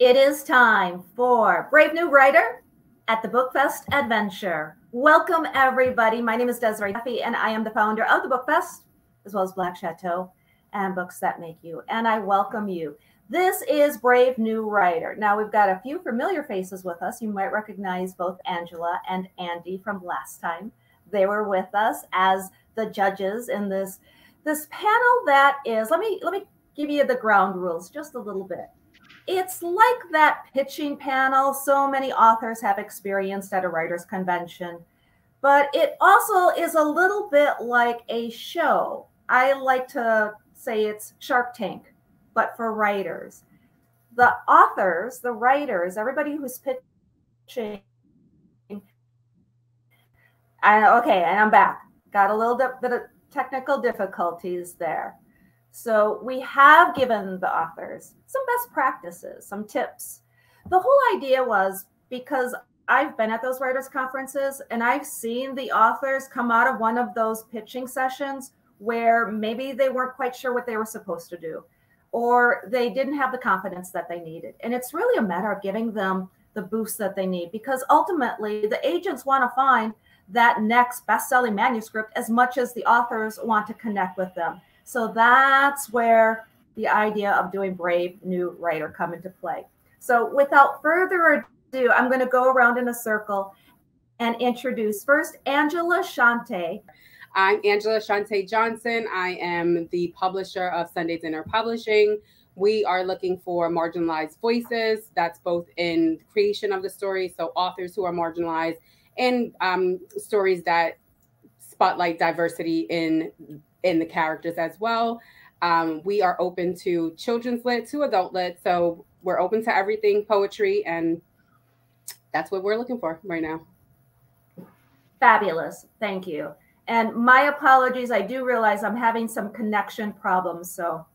It is time for Brave New Writer at the BookFest Adventure. Welcome, everybody. My name is Desiree and I am the founder of the BookFest, as well as Black Chateau and Books That Make You. And I welcome you. This is Brave New Writer. Now, we've got a few familiar faces with us. You might recognize both Angela and Andy from last time. They were with us as the judges in this panel that is, let me give you the ground rules just a little bit. It's like that pitching panel so many authors have experienced at a writer's convention, but it also is a little bit like a show. I like to say it's Shark Tank, but for writers. The authors, the writers, everybody who's pitching. Okay, and I'm back. Got a little bit of technical difficulties there. So we have given the authors some best practices, some tips. The whole idea was because I've been at those writers' conferences and I've seen the authors come out of one of those pitching sessions where maybe they weren't quite sure what they were supposed to do, or they didn't have the confidence that they needed. And it's really a matter of giving them the boost that they need, because ultimately the agents want to find that next best-selling manuscript as much as the authors want to connect with them. So that's where the idea of doing Brave New Writer come into play. So without further ado, I'm going to go around in a circle and introduce first Angela Shanté. I'm Angela Shanté Johnson. I am the publisher of Sunday Dinner Publishing. We are looking for marginalized voices. That's both in the creation of the story, so authors who are marginalized, and stories that spotlight diversity in the characters as well. We are open to children's lit, to adult lit. So we're open to everything poetry, and that's what we're looking for right now. Fabulous. Thank you. And my apologies. I do realize I'm having some connection problems. So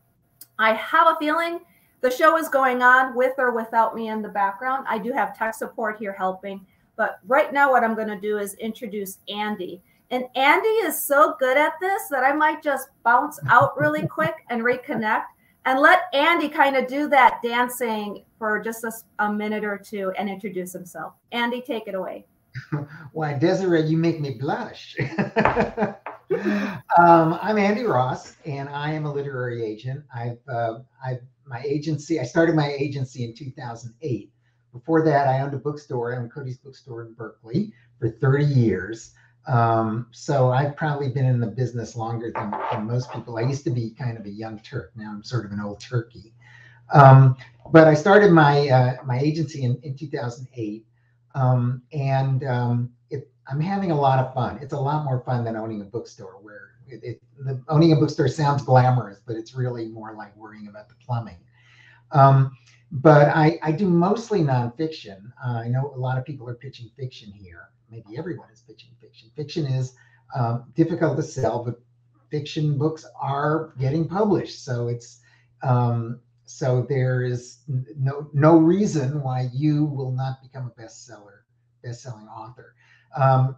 I have a feeling the show is going on with or without me in the background. I do have tech support here helping. But right now what I'm going to do is introduce Andy. And Andy is so good at this that I might just bounce out really quick and reconnect and let Andy kind of do that dancing for just a minute or two and introduce himself. Andy, take it away. Why, Desiree, you make me blush. I'm Andy Ross, and I am a literary agent. I started my agency in 2008. Before that, I owned a bookstore, I owned Cody's Bookstore in Berkeley for 30 years. So I've probably been in the business longer than most people. I used to be kind of a young Turk. Now I'm sort of an old turkey. But I started my agency in 2008. I'm having a lot of fun. It's a lot more fun than owning a bookstore, where owning a bookstore sounds glamorous, but it's really more like worrying about the plumbing. But I do mostly nonfiction. I know a lot of people are pitching fiction here. Maybe everyone is pitching fiction. Fiction is difficult to sell, but fiction books are getting published. So it's so there is no reason why you will not become a best-selling author.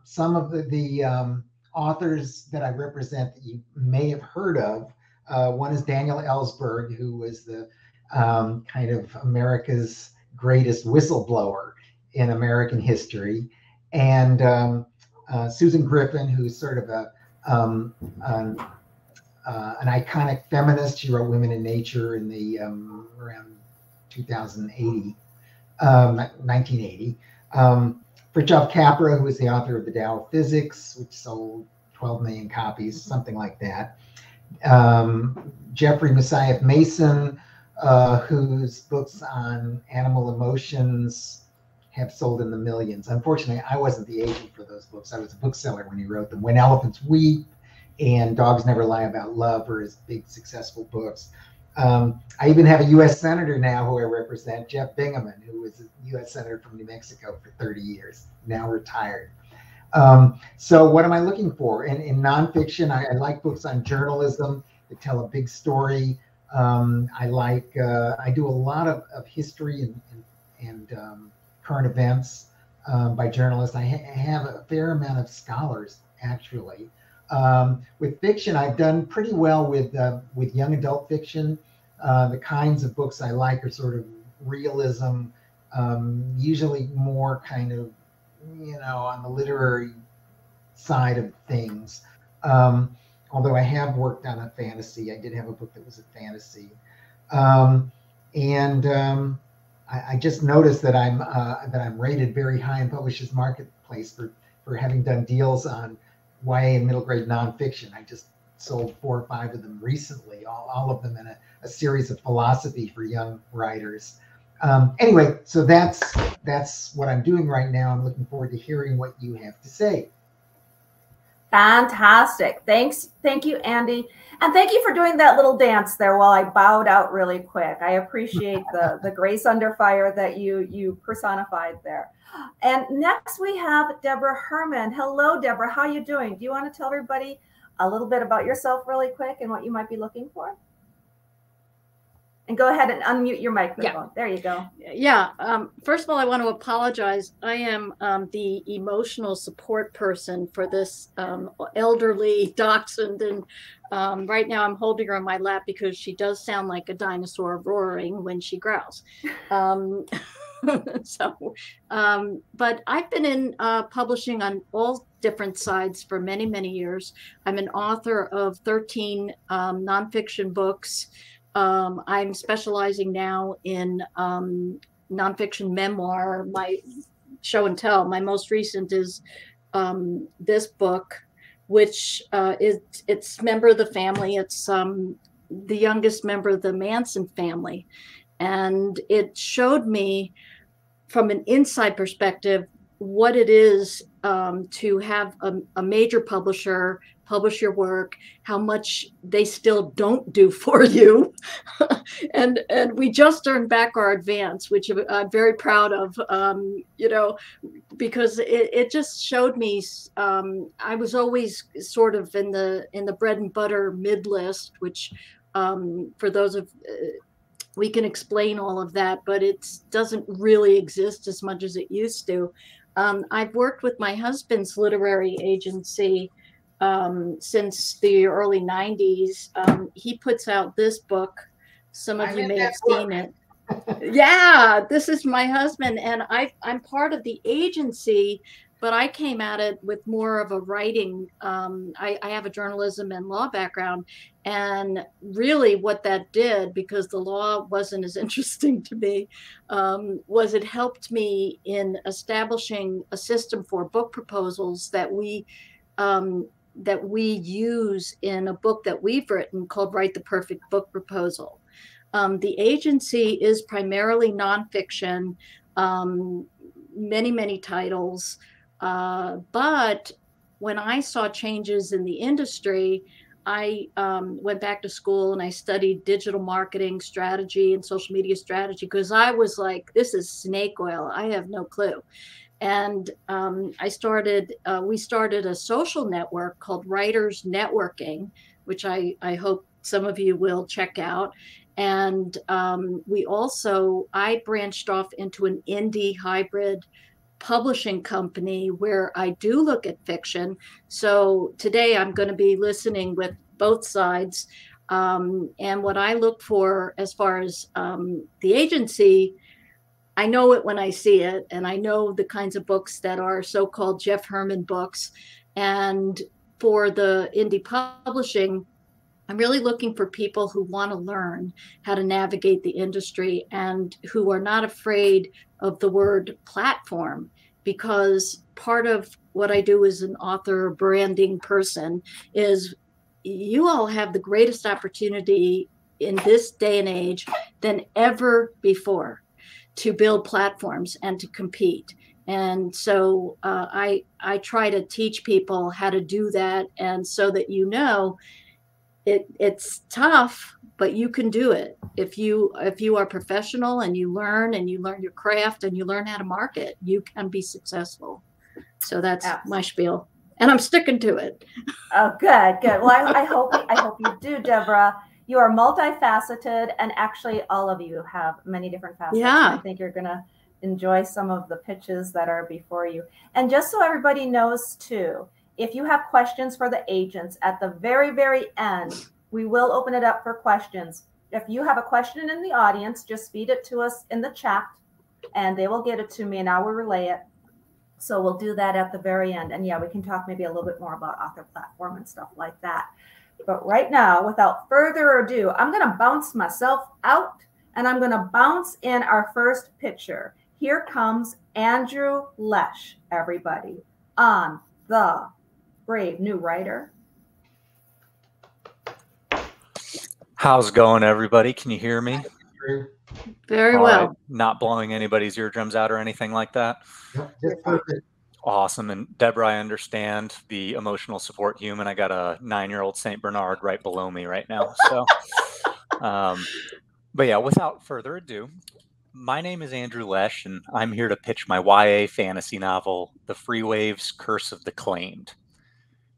Some of the authors that I represent that you may have heard of. One is Daniel Ellsberg, who was the kind of America's greatest whistleblower in American history. And Susan Griffin, who's sort of an iconic feminist. She wrote Women in Nature in the around 1980. Fritjof Capra, who is the author of The Tao of Physics, which sold 12 million copies, something like that. Jeffrey Messiah Mason, whose books on animal emotions have sold in the millions. Unfortunately, I wasn't the agent for those books. I was a bookseller when he wrote them. When Elephants Weep and Dogs Never Lie About Love are his big successful books. I even have a U.S. Senator now who I represent, Jeff Bingaman, who was a U.S. Senator from New Mexico for 30 years, now retired. So what am I looking for? In nonfiction, I like books on journalism that tell a big story. I do a lot of history and current events by journalists. I have a fair amount of scholars, actually. With fiction, I've done pretty well with young adult fiction. The kinds of books I like are sort of realism, usually more kind of, on the literary side of things. Although I have worked on a fantasy. I did have a book that was a fantasy. I just noticed that I'm rated very high in Publishers Marketplace for having done deals on YA and middle grade nonfiction. I just sold 4 or 5 of them recently, all of them in a series of philosophy for young writers. Anyway, so that's what I'm doing right now. I'm looking forward to hearing what you have to say. Fantastic. Thank you, Andy. And thank you for doing that little dance there while I bowed out really quick. I appreciate the grace under fire that you personified there. And next we have Deborah Herman. Hello, Deborah. How are you doing? Do you want to tell everybody a little bit about yourself really quick and what you might be looking for? And go ahead and unmute your microphone. Yeah. There you go. Yeah. First of all, I want to apologize. I am the emotional support person for this elderly dachshund. And right now I'm holding her on my lap because she does sound like a dinosaur roaring when she growls. But I've been in publishing on all different sides for many, many years. I'm an author of 13 nonfiction books. I'm specializing now in nonfiction memoir, my show and tell. My most recent is this book, which it's member of the family. It's the youngest member of the Manson family. And it showed me from an inside perspective what it is to have a major publisher publish your work, how much they still don't do for you. and we just earned back our advance, which I'm very proud of, because it just showed me I was always sort of in the bread and butter mid list, which for those of we can explain all of that, but it doesn't really exist as much as it used to. I've worked with my husband's literary agency since the early 90s. He puts out this book. Some of you may have seen it. Yeah, this is my husband, and I'm part of the agency, but I came at it with more of a writing. I have a journalism and law background, and really what that did, because the law wasn't as interesting to me, was it helped me in establishing a system for book proposals that we use in a book that we've written called Write the Perfect Book Proposal. The agency is primarily nonfiction, many, many titles. But when I saw changes in the industry, I went back to school and I studied digital marketing strategy and social media strategy, because I was like, this is snake oil. I have no clue. And we started a social network called Writers Networking, which I hope some of you will check out. And I branched off into an indie hybrid publishing company where I do look at fiction. So today I'm going to be listening with both sides. And what I look for as far as the agency, I know it when I see it, and I know the kinds of books that are so-called Jeff Herman books. And for the indie publishing, I'm really looking for people who want to learn how to navigate the industry and who are not afraid of the word platform, because part of what I do as an author branding person is you all have the greatest opportunity in this day and age than ever before to build platforms and to compete. And so I try to teach people how to do that, and so that it's tough, but you can do it if you are professional and you learn your craft and you learn how to market. You can be successful. So that's my spiel, and I'm sticking to it. Oh, good. Well, I hope you do, Deborah. You are multifaceted, and actually, all of you have many different facets. Yeah, I think you're gonna enjoy some of the pitches that are before you. And just so everybody knows too, if you have questions for the agents at the very, very end, we will open it up for questions. if you have a question in the audience, just feed it to us in the chat and they will get it to me and I will relay it. So we'll do that at the very end. And yeah, we can talk maybe a little bit more about author platform and stuff like that. But right now, without further ado, I'm going to bounce myself out and I'm going to bounce in our first picture. Here comes Andrew Lesh, everybody, on the Brave New Writer. How's it going, everybody? Can you hear me? Very All well. right. Not blowing anybody's eardrums out or anything like that? Yep, just perfect. Awesome. And Deborah, I understand the emotional support human. I got a 9-year-old St. Bernard right below me right now. So, but yeah, without further ado, my name is Andrew Lesh, and I'm here to pitch my YA fantasy novel, The Freewaves: Curse of the Claimed.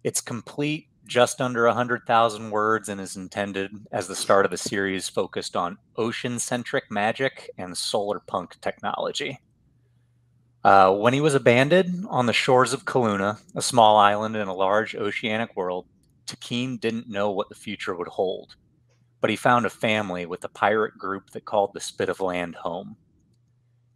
It's complete, just under 100,000 words, and is intended as the start of a series focused on ocean-centric magic and solar punk technology. When he was abandoned on the shores of Kelowna, a small island in a large oceanic world, Takeen didn't know what the future would hold. But he found a family with a pirate group that called the Spit of Land home.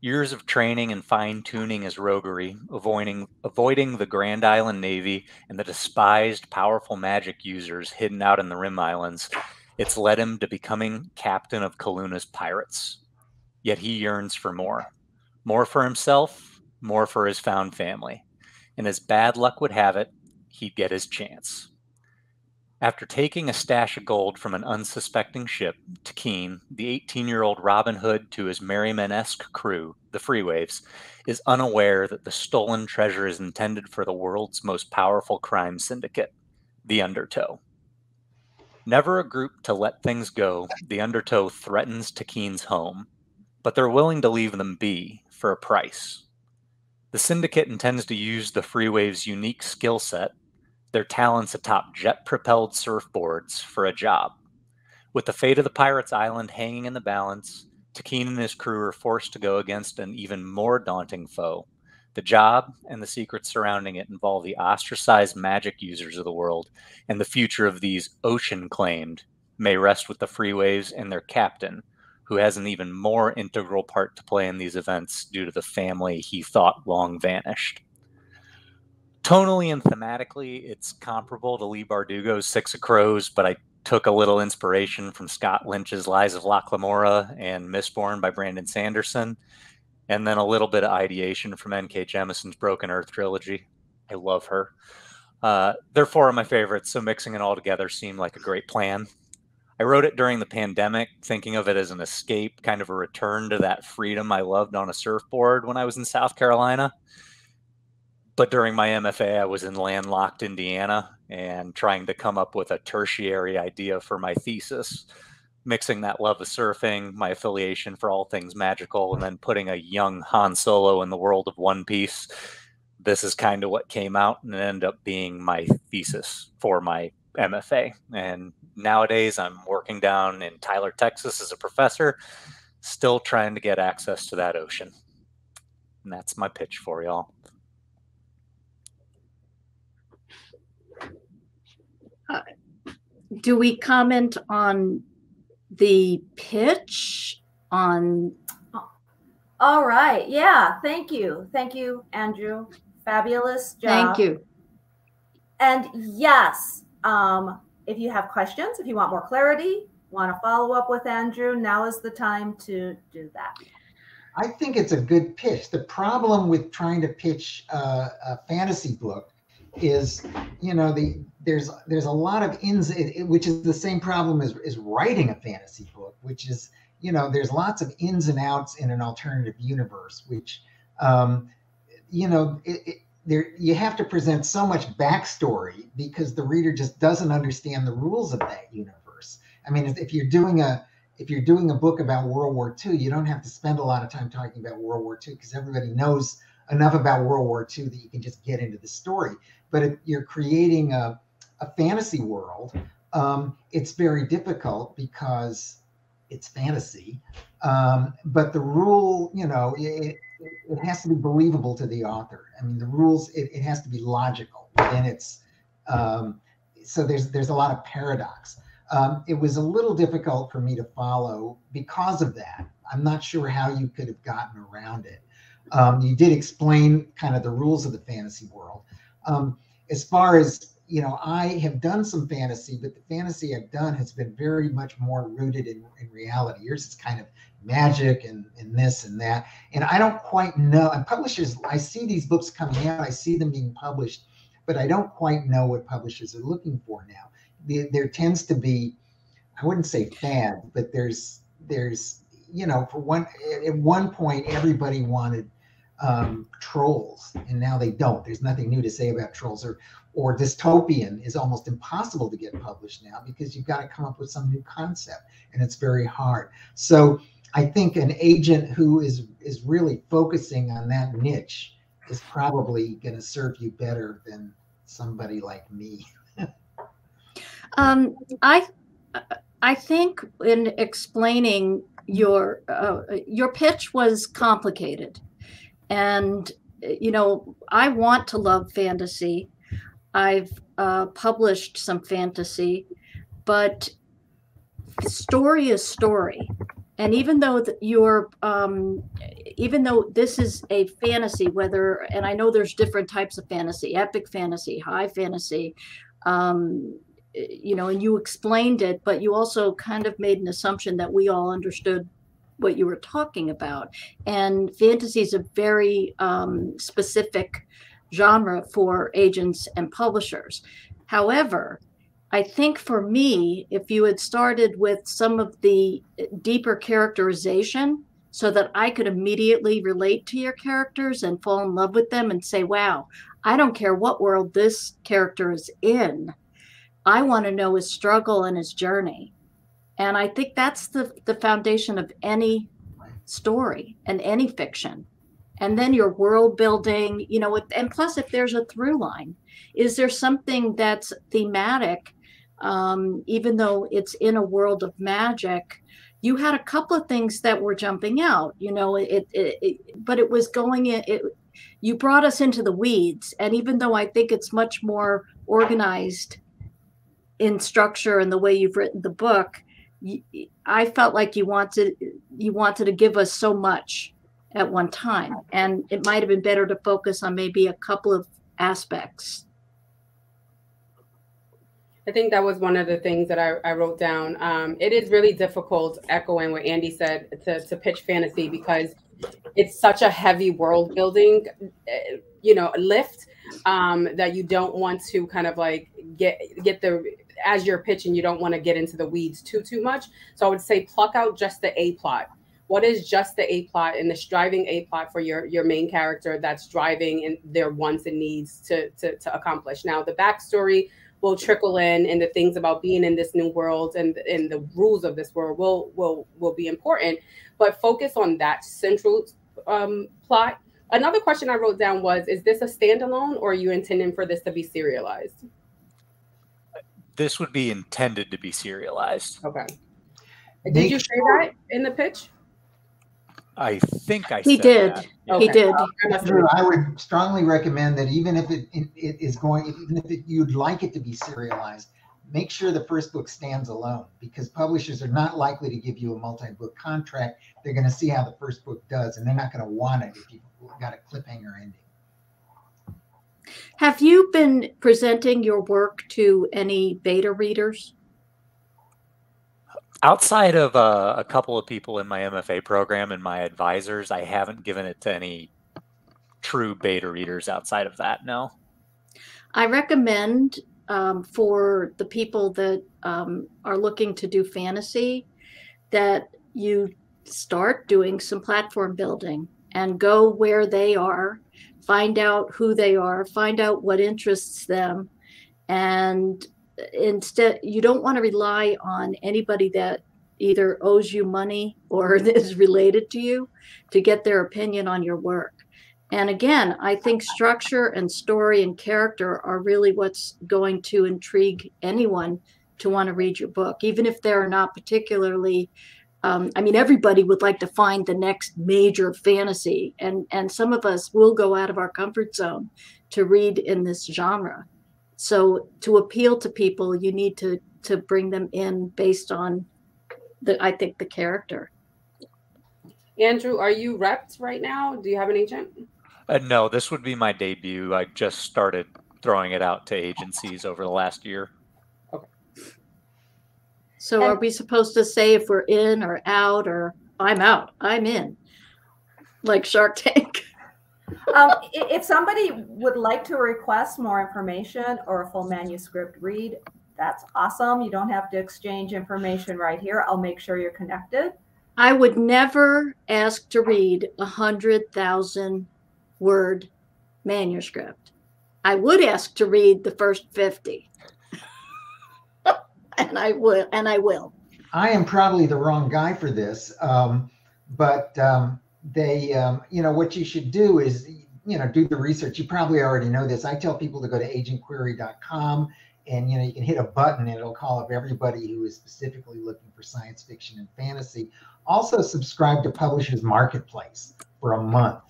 Years of training and fine-tuning his roguery, avoiding the Grand Island Navy and the despised, powerful magic users hidden out in the Rim Islands, it's led him to becoming captain of Kelowna's pirates. Yet he yearns for more. More for himself, more for his found family. And as bad luck would have it, he'd get his chance. After taking a stash of gold from an unsuspecting ship, Takeen, the 18-year-old Robin Hood to his Merryman-esque crew, the Freewaves, is unaware that the stolen treasure is intended for the world's most powerful crime syndicate, the Undertow. Never a group to let things go, the Undertow threatens Takeen's home, but they're willing to leave them be for a price. The syndicate intends to use the Freewaves' unique skill set, their talents atop jet-propelled surfboards, for a job. With the fate of the Pirates' Island hanging in the balance, Takeen and his crew are forced to go against an even more daunting foe. The job and the secrets surrounding it involve the ostracized magic users of the world, and the future of these ocean-claimed may rest with the Freewaves and their captain, who has an even more integral part to play in these events due to the family he thought long vanished. Tonally and thematically, it's comparable to Lee Bardugo's Six of Crows, but I took a little inspiration from Scott Lynch's Lies of Loch Lamora and Mistborn by Brandon Sanderson, and then a little bit of ideation from N.K. Jemison's Broken Earth trilogy. I love her. They're four of my favorites, so mixing it all together seemed like a great plan. I wrote it during the pandemic, thinking of it as an escape, kind of a return to that freedom I loved on a surfboard when I was in South Carolina. But during my MFA, I was in landlocked Indiana and trying to come up with a tertiary idea for my thesis, mixing that love of surfing, my affiliation for all things magical, and then putting a young Han Solo in the world of One Piece. This is kind of what came out and ended up being my thesis for my MFA. And nowadays I'm working down in Tyler, Texas as a professor, still trying to get access to that ocean. And that's my pitch for y'all. Do we comment on the pitch? On all right. Yeah. Thank you. Thank you, Andrew. Fabulous job. Thank you. And yes, if you have questions, if you want more clarity, want to follow up with Andrew, now is the time to do that. I think it's a good pitch. The problem with trying to pitch a fantasy book is, you know, there's a lot of ins, which is the same problem as writing a fantasy book, which is, you know, there's lots of ins and outs in an alternative universe, which, you know, you have to present so much backstory because the reader just doesn't understand the rules of that universe. I mean, if you're doing a book about World War II, you don't have to spend a lot of time talking about World War II because everybody knows enough about World War II that you can just get into the story. But if you're creating a fantasy world, it's very difficult because it's fantasy. But the rule, you know, it has to be believable to the author. I mean, the rules, it has to be logical. And it's, so there's a lot of paradox. It was a little difficult for me to follow because of that. I'm not sure how you could have gotten around it. You did explain kind of the rules of the fantasy world. As far as, I have done some fantasy, but the fantasy I've done has been very much more rooted in reality. Yours is kind of magic and this and that. And I don't quite know. And publishers, I see these books coming out, I see them being published, but I don't quite know what publishers are looking for now. There tends to be, I wouldn't say fad, but there's at one point everybody wanted trolls, and now they don't. There's nothing new to say about trolls, or dystopian is almost impossible to get published now because you've got to come up with some new concept, and it's very hard. So I think an agent who is really focusing on that niche is probably going to serve you better than somebody like me. I think in explaining your pitch was complicated, and I want to love fantasy. I've published some fantasy, but story is story. And even though even though this is a fantasy, and I know there's different types of fantasy, epic fantasy, high fantasy, and you explained it, but you also kind of made an assumption that we all understood what you were talking about. And fantasy is a very specific genre for agents and publishers. However, I think for me, if you had started with some of the deeper characterization so that I could immediately relate to your characters and fall in love with them and say, wow, I don't care what world this character is in. I want to know his struggle and his journey. And I think that's the foundation of any story and any fiction. And then your world building, and plus if there's a through line, is there something that's thematic, even though it's in a world of magic? You had a couple of things that were jumping out, but it was you brought us into the weeds. And even though I think it's much more organized in structure and the way you've written the book, I felt like you wanted to give us so much at one time, and it might have been better to focus on maybe a couple of aspects. I think that was one of the things that I wrote down. It is really difficult, echoing what Andy said, to pitch fantasy because it's such a heavy world building, lift that you don't want to kind of like get as you're pitching, you don't want to get into the weeds too much. So I would say pluck out just the A plot. What is just the A plot and the driving A plot for your main character that's driving in their wants and needs to accomplish? Now, the backstory will trickle in, and the things about being in this new world and the rules of this world will be important, but focus on that central plot. Another question I wrote down was, is this a standalone, or are you intending for this to be serialized? This would be intended to be serialized. Okay. Did you say that in the pitch? I think he said did. That. He did. I would strongly recommend that even if you'd like it to be serialized, make sure the first book stands alone, because publishers are not likely to give you a multi-book contract. They're going to see how the first book does, and they're not going to want it if you've got a cliffhanger ending. Have you been presenting your work to any beta readers? Outside of a couple of people in my MFA program and my advisors, I haven't given it to any true beta readers outside of that, no. I recommend for the people that are looking to do fantasy that you start doing some platform building and go where they are, find out who they are, find out what interests them, and instead, you don't want to rely on anybody that either owes you money or is related to you to get their opinion on your work. And again, I think structure and story and character are really what's going to intrigue anyone to want to read your book, even if they're not particularly, everybody would like to find the next major fantasy. And some of us will go out of our comfort zone to read in this genre. So to appeal to people, you need to bring them in based on I think the character. Andrew, are you repped right now? Do you have an agent? No, this would be my debut. I just started throwing it out to agencies over the last year. Okay. So are we supposed to say if we're in or out, or I'm out, I'm in, like Shark Tank? If somebody would like to request more information or a full manuscript read, that's awesome. You don't have to exchange information right here. I'll make sure you're connected. I would never ask to read 100,000 word manuscript. I would ask to read the first 50. And I will. I am probably the wrong guy for this, but what you should do is, do the research. You probably already know this. I tell people to go to agentquery.com, and you can hit a button and it'll call up everybody who is specifically looking for science fiction and fantasy. Also subscribe to Publishers Marketplace for a month.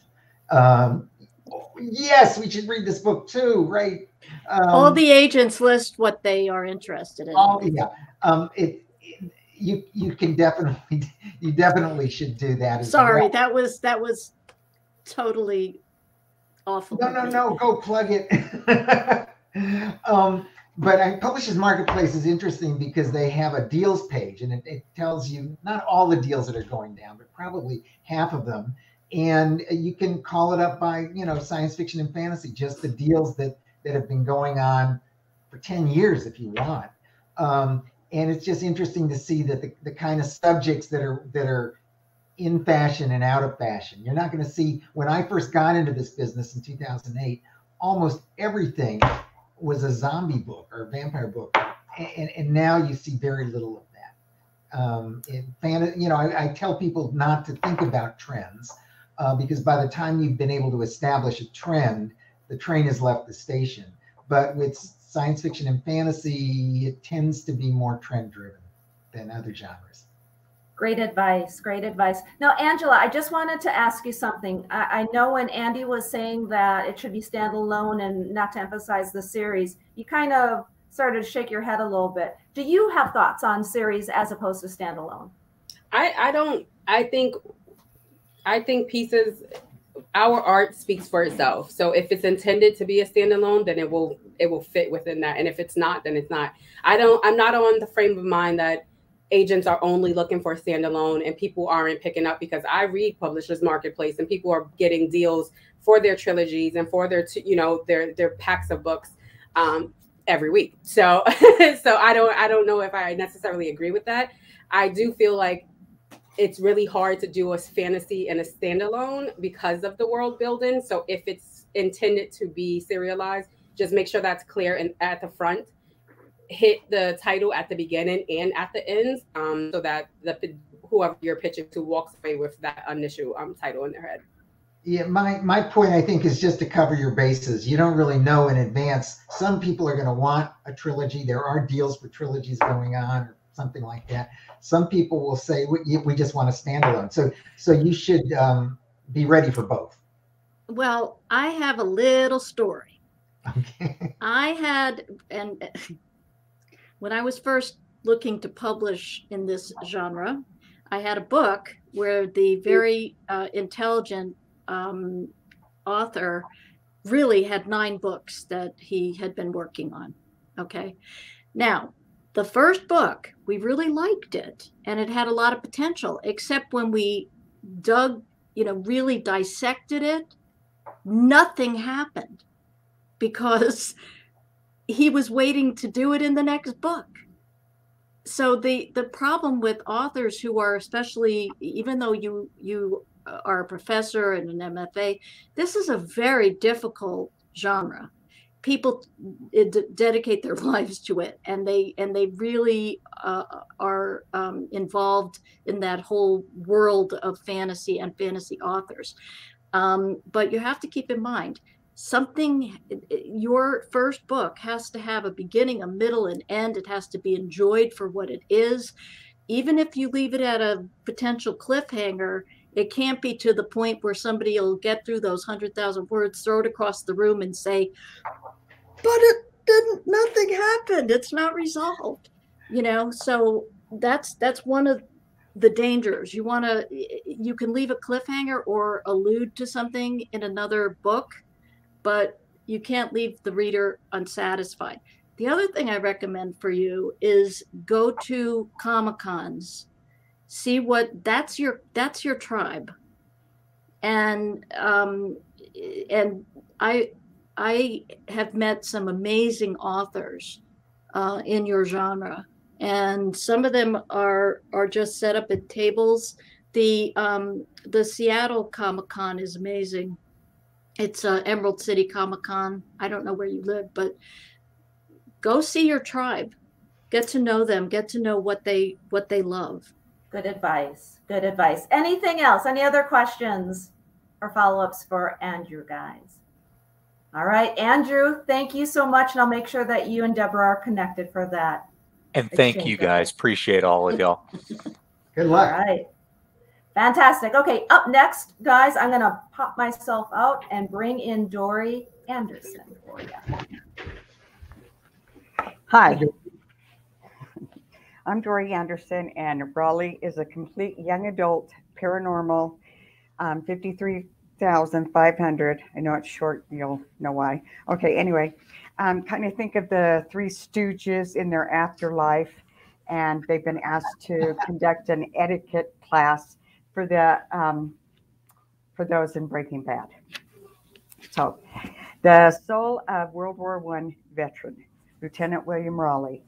Yes, we should read this book too, right? All the agents list what they are interested in. Oh yeah, you definitely should do that. Sorry, that was totally awful. No, go plug it. But Publishers Marketplace is interesting because they have a deals page, and it tells you not all the deals that are going down, but probably half of them. And you can call it up by, science fiction and fantasy, just the deals that have been going on for 10 years if you want. And it's just interesting to see that the kind of subjects that are in fashion and out of fashion. You're not going to see, when I first got into this business in 2008, almost everything was a zombie book or a vampire book. And now you see very little of that. I tell people not to think about trends because by the time you've been able to establish a trend, the train has left the station. But with science fiction and fantasy, it tends to be more trend driven than other genres. Great advice. Great advice. Now, Angela, I just wanted to ask you something. I know when Andy was saying that it should be standalone and not to emphasize the series, you kind of started to shake your head a little bit. Do you have thoughts on series as opposed to standalone? I don't. I think pieces, our art speaks for itself. So if it's intended to be a standalone, then it will fit within that. And if it's not, then it's not. I'm not on the frame of mind that agents are only looking for standalone and people aren't picking up, because I read Publishers Marketplace and people are getting deals for their trilogies and for their packs of books every week. So I don't know if I necessarily agree with that. I do feel like it's really hard to do a fantasy and a standalone because of the world building. So if it's intended to be serialized, just make sure that's clear and at the front. Hit the title at the beginning and at the end, so that whoever you're pitching to walks away with that initial title in their head. Yeah, my point, I think, is just to cover your bases. You don't really know in advance. Some people are going to want a trilogy. There are deals for trilogies going on or something like that. Some people will say, we just want a standalone. So you should be ready for both. Well, I have a little story. Okay. When I was first looking to publish in this genre, I had a book where the very intelligent author really had 9 books that he had been working on. Okay. Now, the first book, we really liked it and it had a lot of potential, except when we really dissected it, nothing happened because he was waiting to do it in the next book. So the problem with authors who are, especially, even though you are a professor and an MFA, this is a very difficult genre. People dedicate their lives to it, and they really are involved in that whole world of fantasy and fantasy authors. But you have to keep in mind, your first book has to have a beginning, a middle, and end. It has to be enjoyed for what it is. Even if you leave it at a potential cliffhanger, it can't be to the point where somebody will get through those 100,000 words, throw it across the room and say, but it didn't happened? It's not resolved, you know? So that's one of the dangers. You can leave a cliffhanger or allude to something in another book, but you can't leave the reader unsatisfied. The other thing I recommend for you is go to Comic-Cons. See what that's your tribe. And I have met some amazing authors in your genre, and some of them are just set up at tables. The Seattle Comic-Con is amazing. It's Emerald City Comic-Con. I don't know where you live, but go see your tribe. Get to know them. Get to know what they love. Good advice. Good advice. Anything else? Any other questions or follow-ups for Andrew, guys? All right, Andrew, thank you so much. And I'll make sure that you and Deborah are connected for that. And thank you, guys. Appreciate all of y'all. Good luck. All right. Fantastic. Okay, up next, guys, I'm going to pop myself out and bring in Dory Anderson for you. Hi. I'm Dory Anderson, and Raleigh is a complete young adult paranormal, 53,500. I know it's short. You'll know why. Okay, anyway, kind of think of the Three Stooges in their afterlife, and they've been asked to conduct an etiquette class for those in Breaking Bad. So, the soul of World War I veteran, Lieutenant William Raleigh,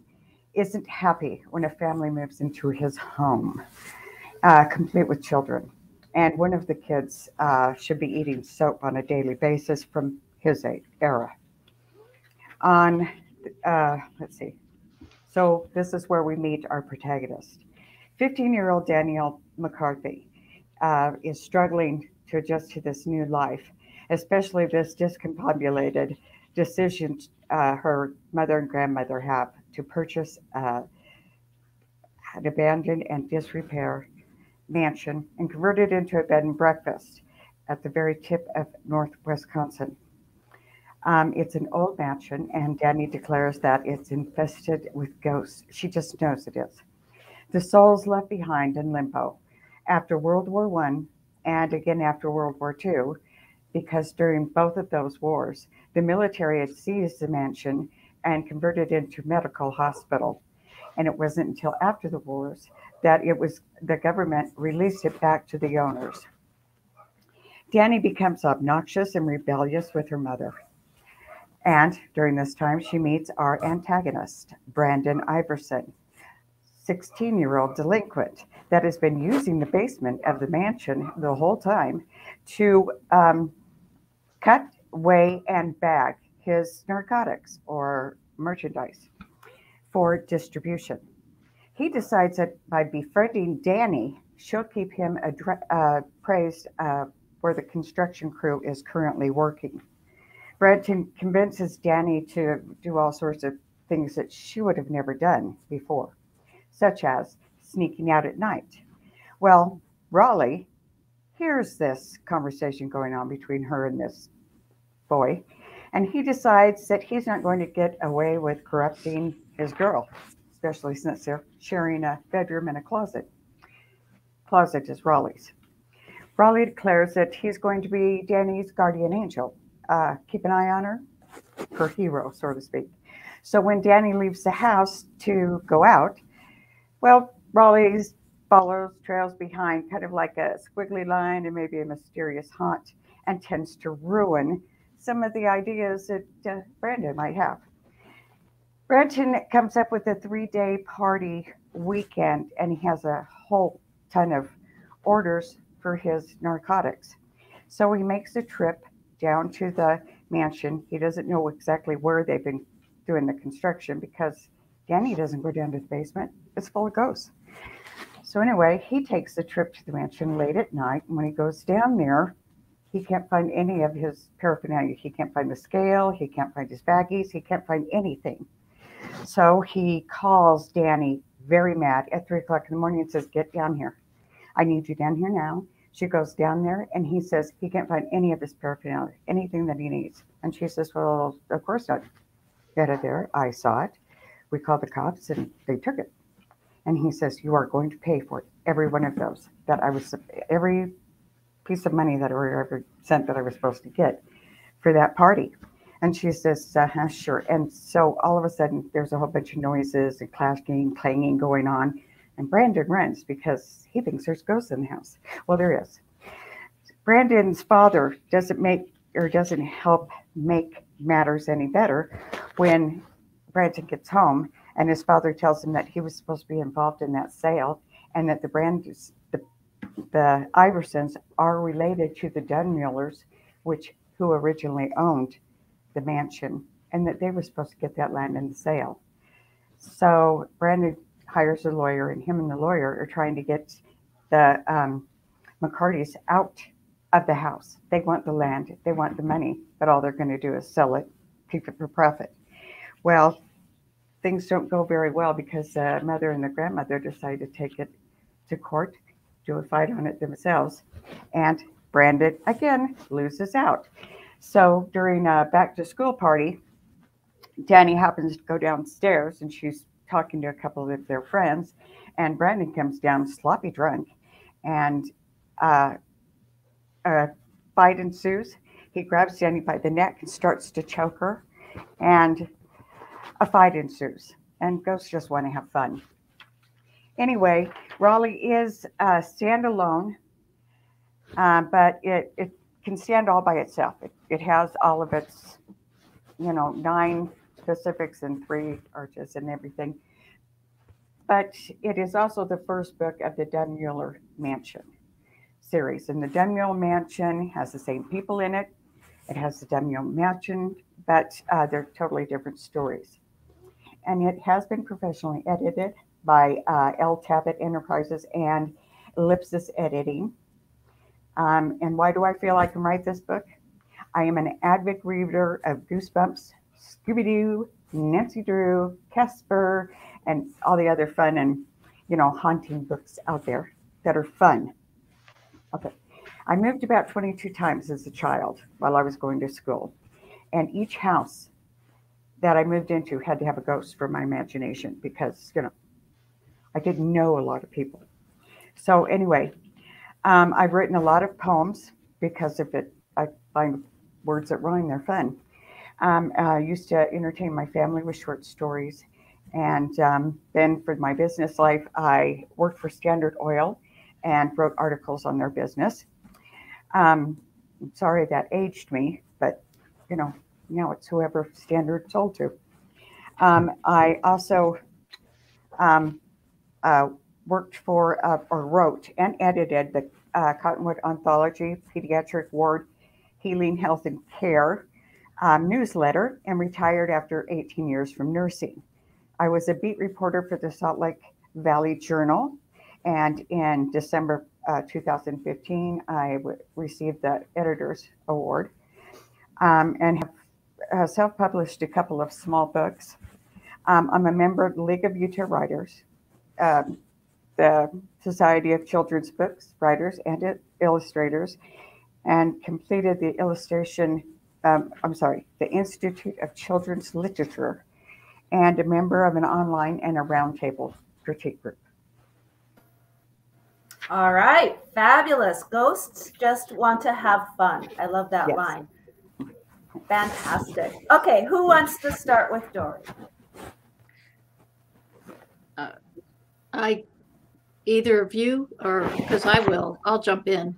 isn't happy when a family moves into his home, complete with children. And one of the kids should be eating soap on a daily basis from his era. Let's see. So this is where we meet our protagonist. 15-year-old Danielle McCarthy is struggling to adjust to this new life, especially this discombobulated decision her mother and grandmother have to purchase an abandoned and disrepair mansion and convert it into a bed and breakfast at the very tip of North Wisconsin. It's an old mansion, and Danny declares that it's infested with ghosts. She just knows it is. The souls left behind in limbo after World War I and again after World War II, because during both of those wars, the military had seized the mansion and converted it into a medical hospital. And it wasn't until after the wars that the government released it back to the owners. Danny becomes obnoxious and rebellious with her mother. And during this time, she meets our antagonist, Brandon Iverson, 16-year-old delinquent that has been using the basement of the mansion the whole time to cut, weigh, and bag his narcotics or merchandise for distribution. He decides that by befriending Danny, she'll keep him appraised where the construction crew is currently working. Brandon convinces Danny to do all sorts of things that she would have never done before, such as sneaking out at night. Well, Raleigh hears this conversation going on between her and this boy, and he decides that he's not going to get away with corrupting his girl, especially since they're sharing a bedroom and a closet. Closet is Raleigh's. Raleigh declares that he's going to be Danny's guardian angel, keep an eye on her hero, so to speak. So when Danny leaves the house to go out, well, Raleigh trails behind, kind of like a squiggly line and maybe a mysterious haunt, and tends to ruin some of the ideas that Brandon might have. Brandon comes up with a 3-day party weekend, and he has a whole ton of orders for his narcotics. So he makes a trip down to the mansion. He doesn't know exactly where they've been doing the construction because Danny doesn't go down to the basement. It's full of ghosts. So anyway, he takes the trip to the mansion late at night. And when he goes down there, he can't find any of his paraphernalia. He can't find the scale. He can't find his baggies. He can't find anything. So he calls Danny very mad at 3 o'clock in the morning and says, "Get down here. I need you down here now." She goes down there, and he says he can't find any of his paraphernalia, anything that he needs. And she says, "Well, of course not. Get it there. I saw it. We called the cops and they took it. And he says, you are going to pay for every one of those every piece of money that I ever sent that I was supposed to get for that party. And she says, sure. And so all of a sudden there's a whole bunch of noises and clanging going on. And Brandon runs because he thinks there's ghosts in the house. Well, there is. Brandon's father doesn't help make matters any better when Brandon gets home and his father tells him that he was supposed to be involved in that sale and that the Iversons are related to the Dunmullers, who originally owned the mansion, and that they were supposed to get that land in the sale. So Brandon hires a lawyer, and him and the lawyer are trying to get the McCartys out of the house. They want the land, they want the money, but all they're going to do is sell it, keep it for profit. Well, things don't go very well because the mother and the grandmother decide to take it to court, do a fight on it themselves, and Brandon again loses out. So during a back to school party, Danny happens to go downstairs and she's talking to a couple of their friends, and Brandon comes down sloppy drunk, and a fight ensues. He grabs Danny by the neck and starts to choke her, and a fight ensues, and ghosts just want to have fun. Anyway, Raleigh is standalone, but it can stand all by itself. It has all of its, 9 specifics and 3 arches and everything. But it is also the first book of the Dunmuller Mansion series. And the Dunmuller Mansion has the same people in it. It has the Dunmuller Mansion, but they're totally different stories. And it has been professionally edited by L. Tabbitt Enterprises and Ellipsis Editing. And why do I feel I can write this book? I am an avid reader of Goosebumps, Scooby-Doo, Nancy Drew, Casper, and all the other fun and, haunting books out there that are fun. Okay. I moved about 22 times as a child while I was going to school. And each house that I moved into had to have a ghost for my imagination because, I didn't know a lot of people. So anyway, I've written a lot of poems because of it. I find words that rhyme, they're fun. I used to entertain my family with short stories. And then for my business life, I worked for Standard Oil and wrote articles on their business. I'm sorry that aged me, but, now it's whoever Standard sold to. I also worked for, or wrote and edited the Cottonwood Anthology Pediatric Ward Healing Health and Care newsletter, and retired after 18 years from nursing. I was a beat reporter for the Salt Lake Valley Journal, and in December 2015, I received the Editor's Award, and have self-published a couple of small books. I'm a member of the League of Utah Writers, the Society of Children's Books Writers and Illustrators, and completed the the Institute of Children's Literature, and a member of an online and a roundtable critique group. All right, fabulous. Ghosts just want to have fun. I love that line. Fantastic. Okay, who wants to start with Dory? Either of you, or because I'll jump in.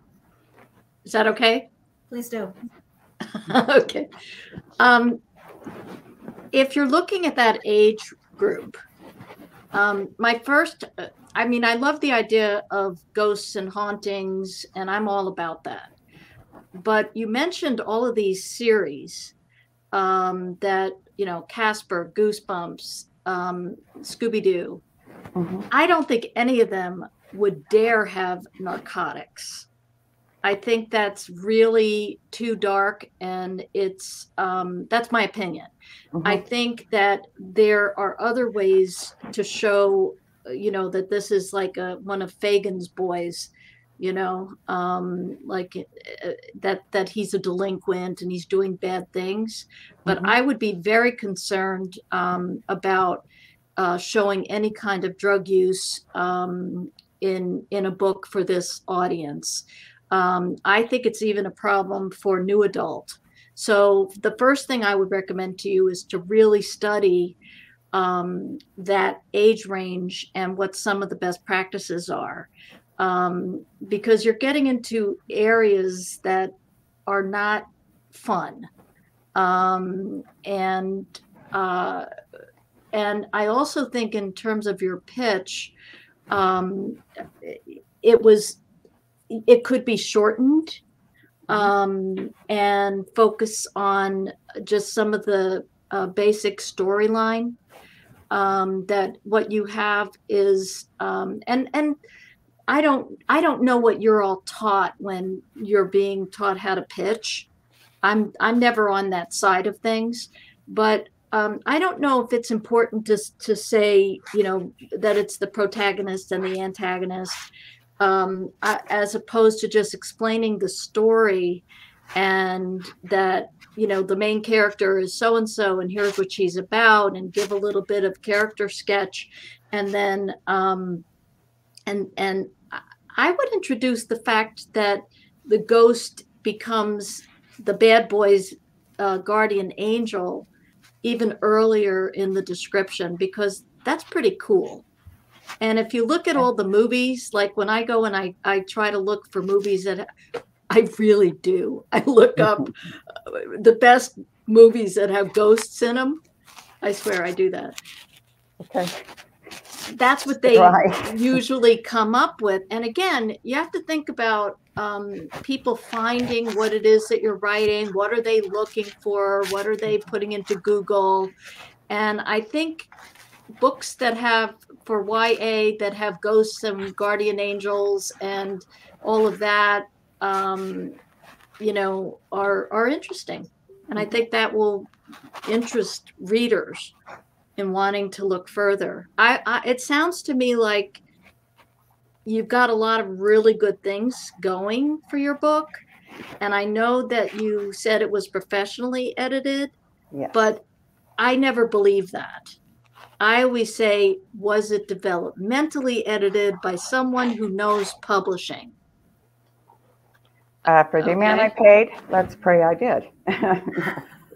Is that okay? Please do. Okay. If you're looking at that age group, my first, I love the idea of ghosts and hauntings, and I'm all about that. But you mentioned all of these series that, Casper, Goosebumps, Scooby-Doo. Mm-hmm. I don't think any of them would dare have narcotics. I think that's really too dark, and it's that's my opinion. Mm-hmm. I think that there are other ways to show, that this is like one of Fagin's boys, like that he's a delinquent and he's doing bad things. But mm-hmm. I would be very concerned about showing any kind of drug use in a book for this audience. I think it's even a problem for new adult. So the first thing I would recommend to you is to really study that age range and what some of the best practices are, because you're getting into areas that are not fun. And I also think in terms of your pitch, it could be shortened and focus on just some of the basic storyline. That what you have is, and I don't know what you're all taught when you're being taught how to pitch. I'm never on that side of things, but I don't know if it's important to say, that it's the protagonist and the antagonist, as opposed to just explaining the story and that, the main character is so-and-so and here's what she's about, and give a little bit of character sketch. And then, and I would introduce the fact that the ghost becomes the bad boy's guardian angel even earlier in the description, because that's pretty cool. And if you look at all the movies, like when I go and I try to look for movies that I really do, I look up the best movies that have ghosts in them. I swear I do that. Okay. That's what they usually come up with. And again, you have to think about people finding what it is that you're writing. What are they looking for? What are they putting into Google? And I think books that have, for YA, that have ghosts and guardian angels and all of that, are interesting. And I think that will interest readers in wanting to look further. It sounds to me like you've got a lot of really good things going for your book. And I know that you said it was professionally edited, yes, but I never believe that. I always say, was it developmentally edited by someone who knows publishing? For the amount I paid, let's pray I did.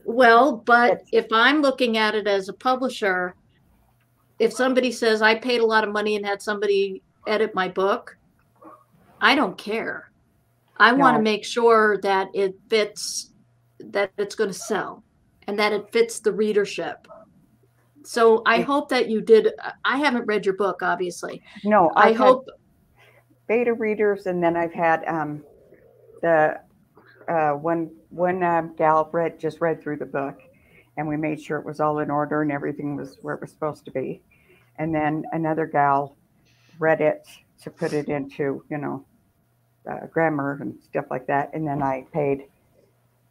Well, but if I'm looking at it as a publisher, if somebody says I paid a lot of money and had somebody edit my book, I don't care. I want to make sure that it fits, that it's going to sell, and that it fits the readership. So I hope that you did. I haven't read your book, obviously. No, I hope beta readers, and then I've had the one gal just read through the book, and we made sure it was all in order and everything was where it was supposed to be. And then another gal read it to put it into, grammar and stuff like that. And then I paid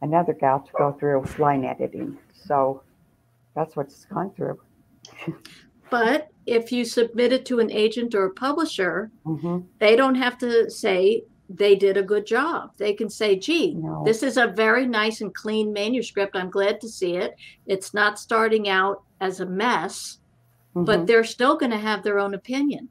another gal to go through line editing. So that's what's gone through. But if you submit it to an agent or a publisher, they don't have to say they did a good job. They can say, gee, this is a very nice and clean manuscript. I'm glad to see it. It's not starting out as a mess, but they're still going to have their own opinion.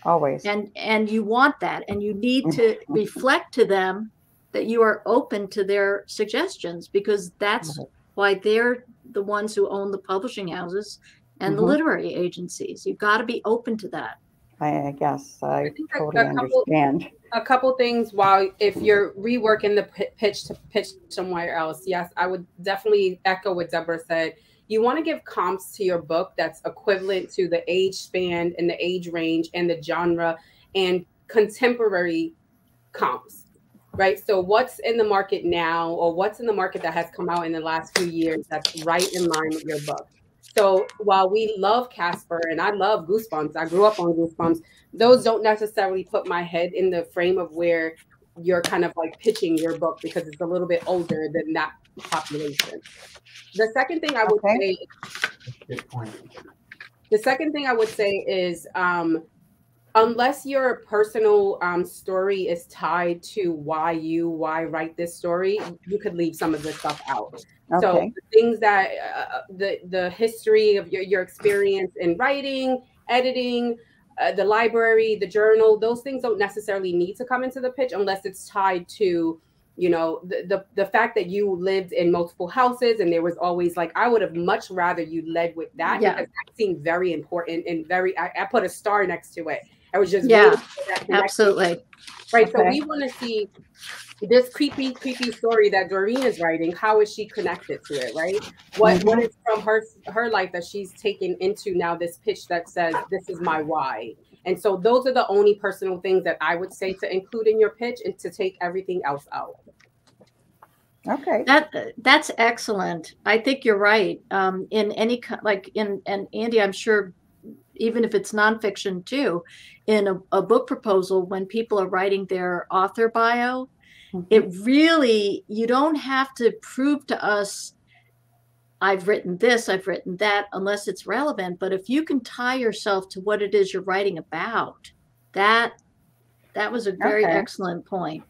Always. And you want that. And you need to reflect to them that you are open to their suggestions, because that's why they're the ones who own the publishing houses and the literary agencies. You've got to be open to that. I guess I totally understand. A couple things while, if you're reworking the pitch to pitch somewhere else, yes, I would definitely echo what Deborah said. You want to give comps to your book that's equivalent to the age span and the age range and the genre and contemporary comps, right? So what's in the market now, or what's in the market that has come out in the last few years that's right in line with your book? So while we love Casper and I love Goosebumps, I grew up on Goosebumps, those don't necessarily put my head in the frame of where you're kind of like pitching your book, because it's a little bit older than that population. The second thing I would say, good point. The second thing I would say is, unless your personal story is tied to why write this story, you could leave some of this stuff out. So Okay. the things that the history of your experience in writing, editing, the library, the journal, those things don't necessarily need to come into the pitch unless it's tied to, you know, the fact that you lived in multiple houses and there was always like, I would have much rather you led with that, because that seemed very important and very, I put a star next to it. I was just waiting for that connection. Absolutely. Right. Okay. So we want to see this creepy story that Doreen is writing. How is she connected to it? Right. What is from her life that she's taken into now this pitch that says, this is my why. And so those are the only personal things that I would say to include in your pitch, and to take everything else out. Okay. That's excellent. I think you're right. In any like and Andy, I'm sure, even if it's nonfiction too, in a book proposal, when people are writing their author bio, it really, you don't have to prove to us, I've written this, I've written that, unless it's relevant. But if you can tie yourself to what it is you're writing about, that was a very excellent point.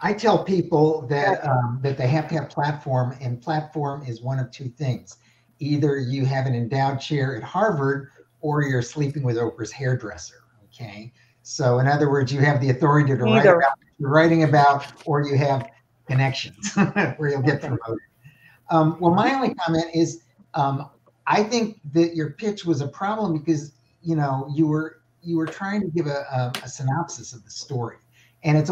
I tell people that that they have to have platform, and platform is one of two things. Either you have an endowed chair at Harvard, or you're sleeping with Oprah's hairdresser. Okay, so in other words, you have the authority to write about what you're writing about, or you have connections where you'll get promoted. Well, my only comment is, I think that your pitch was a problem because, you know, you were trying to give a synopsis of the story. And it's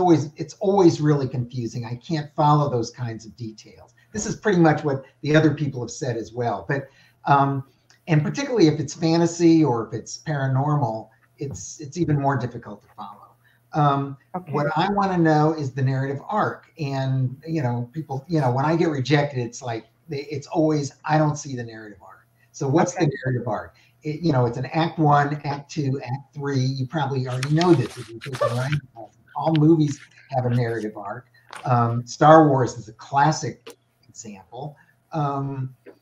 always really confusing. I can't follow those kinds of details. This is pretty much what the other people have said as well. But and particularly if it's fantasy or if it's paranormal, it's even more difficult to follow. What I want to know is the narrative arc. And you know, people, you know, when I get rejected, it's like it's always, I don't see the narrative arc. So what's the narrative arc? You know, it's an act 1, act 2, act 3. You probably already know this if you take a writing class. All movies have a narrative arc. Star Wars is a classic example.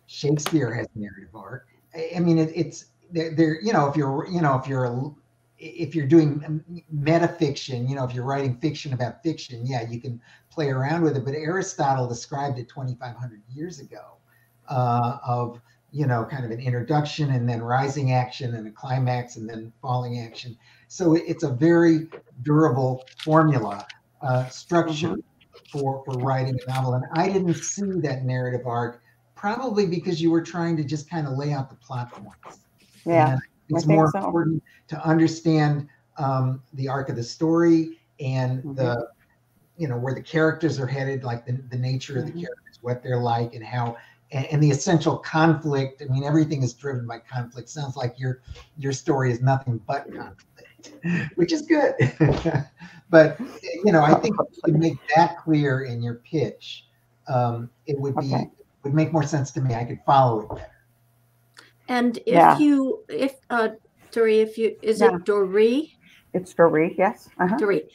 Shakespeare has a narrative arc. I mean, it's there. You know, if you're doing metafiction, you know, if you're writing fiction about fiction, yeah, you can play around with it. But Aristotle described it 2,500 years ago of, you know, kind of an introduction and then rising action and a climax and then falling action. So it's a very durable formula structure for writing a novel. And I didn't see that narrative arc, probably because you were trying to just kind of lay out the plot points. Yeah, and it's more important to understand the arc of the story and the, you know, where the characters are headed, like the nature of the characters, what they're like, and how, and the essential conflict. I mean, everything is driven by conflict. Sounds like your story is nothing but conflict, which is good. But, you know, I think if you could make that clear in your pitch, it would be, would make more sense to me. I could follow it better. And if Dory, is it Dory? It's Dory, yes. Dory.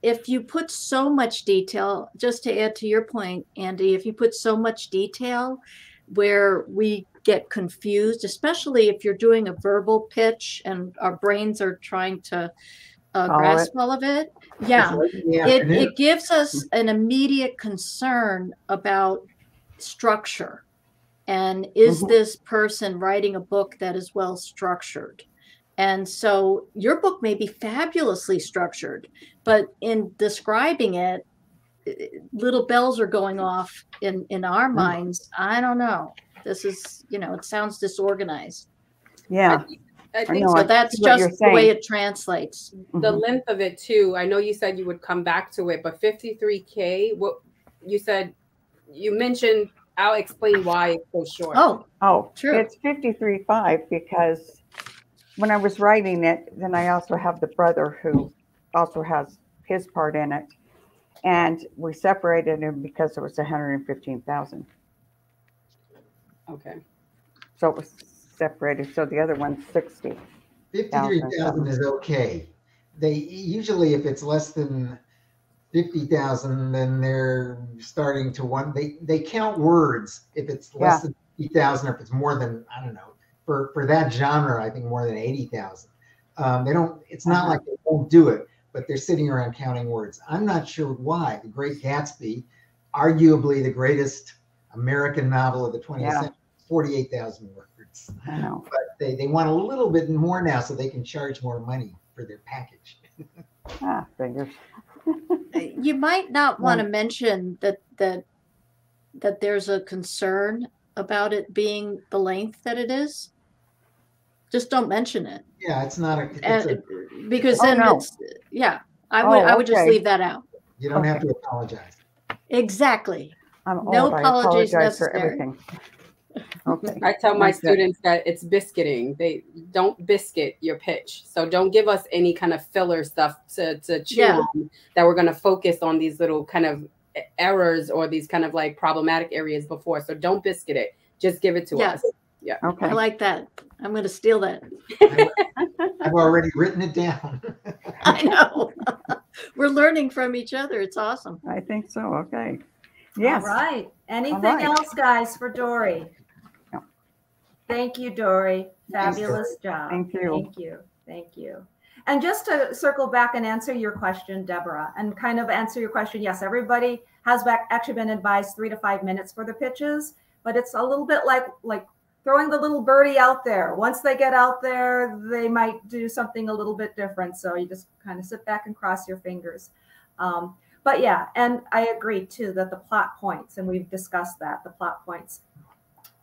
If you put so much detail, just to add to your point, Andy, if you put so much detail where we get confused, especially if you're doing a verbal pitch and our brains are trying to grasp all of it. Yeah, it gives us an immediate concern about structure. And is this person writing a book that is well structured? And so your book may be fabulously structured, but in describing it, little bells are going off in our minds. I don't know. This is, you know, it sounds disorganized. Yeah. I think so. That's just the way it translates. The length of it too. I know you said you would come back to it, but 53K, what you said, you mentioned, I'll explain why it's so short. Oh, true. It's 53.5 because when I was writing it, then I also have the brother who also has his part in it. And we separated him because it was 115,000. Okay. So it was separated. So the other one's 60. 53,000 is okay. They usually, if it's less than 50,000, then they're starting to they count words if it's less than 50,000, or if it's more than, I don't know, for that genre, I think more than 80,000. They don't, it's not like they won't do it, but they're sitting around counting words. I'm not sure why. The Great Gatsby, arguably the greatest American novel of the 20th Yeah. century, 48,000 words. I know. But they want a little bit more now so they can charge more money for their package. Figures. You might not want to mention that there's a concern about it being the length that it is. Just don't mention it. Yeah, it's not because then it's I would just leave that out. You don't have to apologize. Exactly. I'm old. No apologies I apologize necessary. for everything. Okay. I tell my students that it's biscuiting. They don't biscuit your pitch. So don't give us any kind of filler stuff to chew on, that we're going to focus on these little kind of errors or these kind of like problematic areas before. So don't biscuit it. Just give it to us. Yeah. Okay. I like that. I'm going to steal that. I've already written it down. I know. We're learning from each other. It's awesome. I think so. Okay. Yes. All right. Anything else, guys, for Dory? No. Thank you, Dory. Fabulous job. Thank you. Thank you. Thank you. And just to circle back and answer your question, Deborah, and kind of answer your question, yes, everybody has actually been advised 3 to 5 minutes for the pitches, but it's a little bit like throwing the little birdie out there. Once they get out there, they might do something a little bit different. So you just kind of sit back and cross your fingers. But yeah, and I agree too that the plot points, and we've discussed that, the plot points.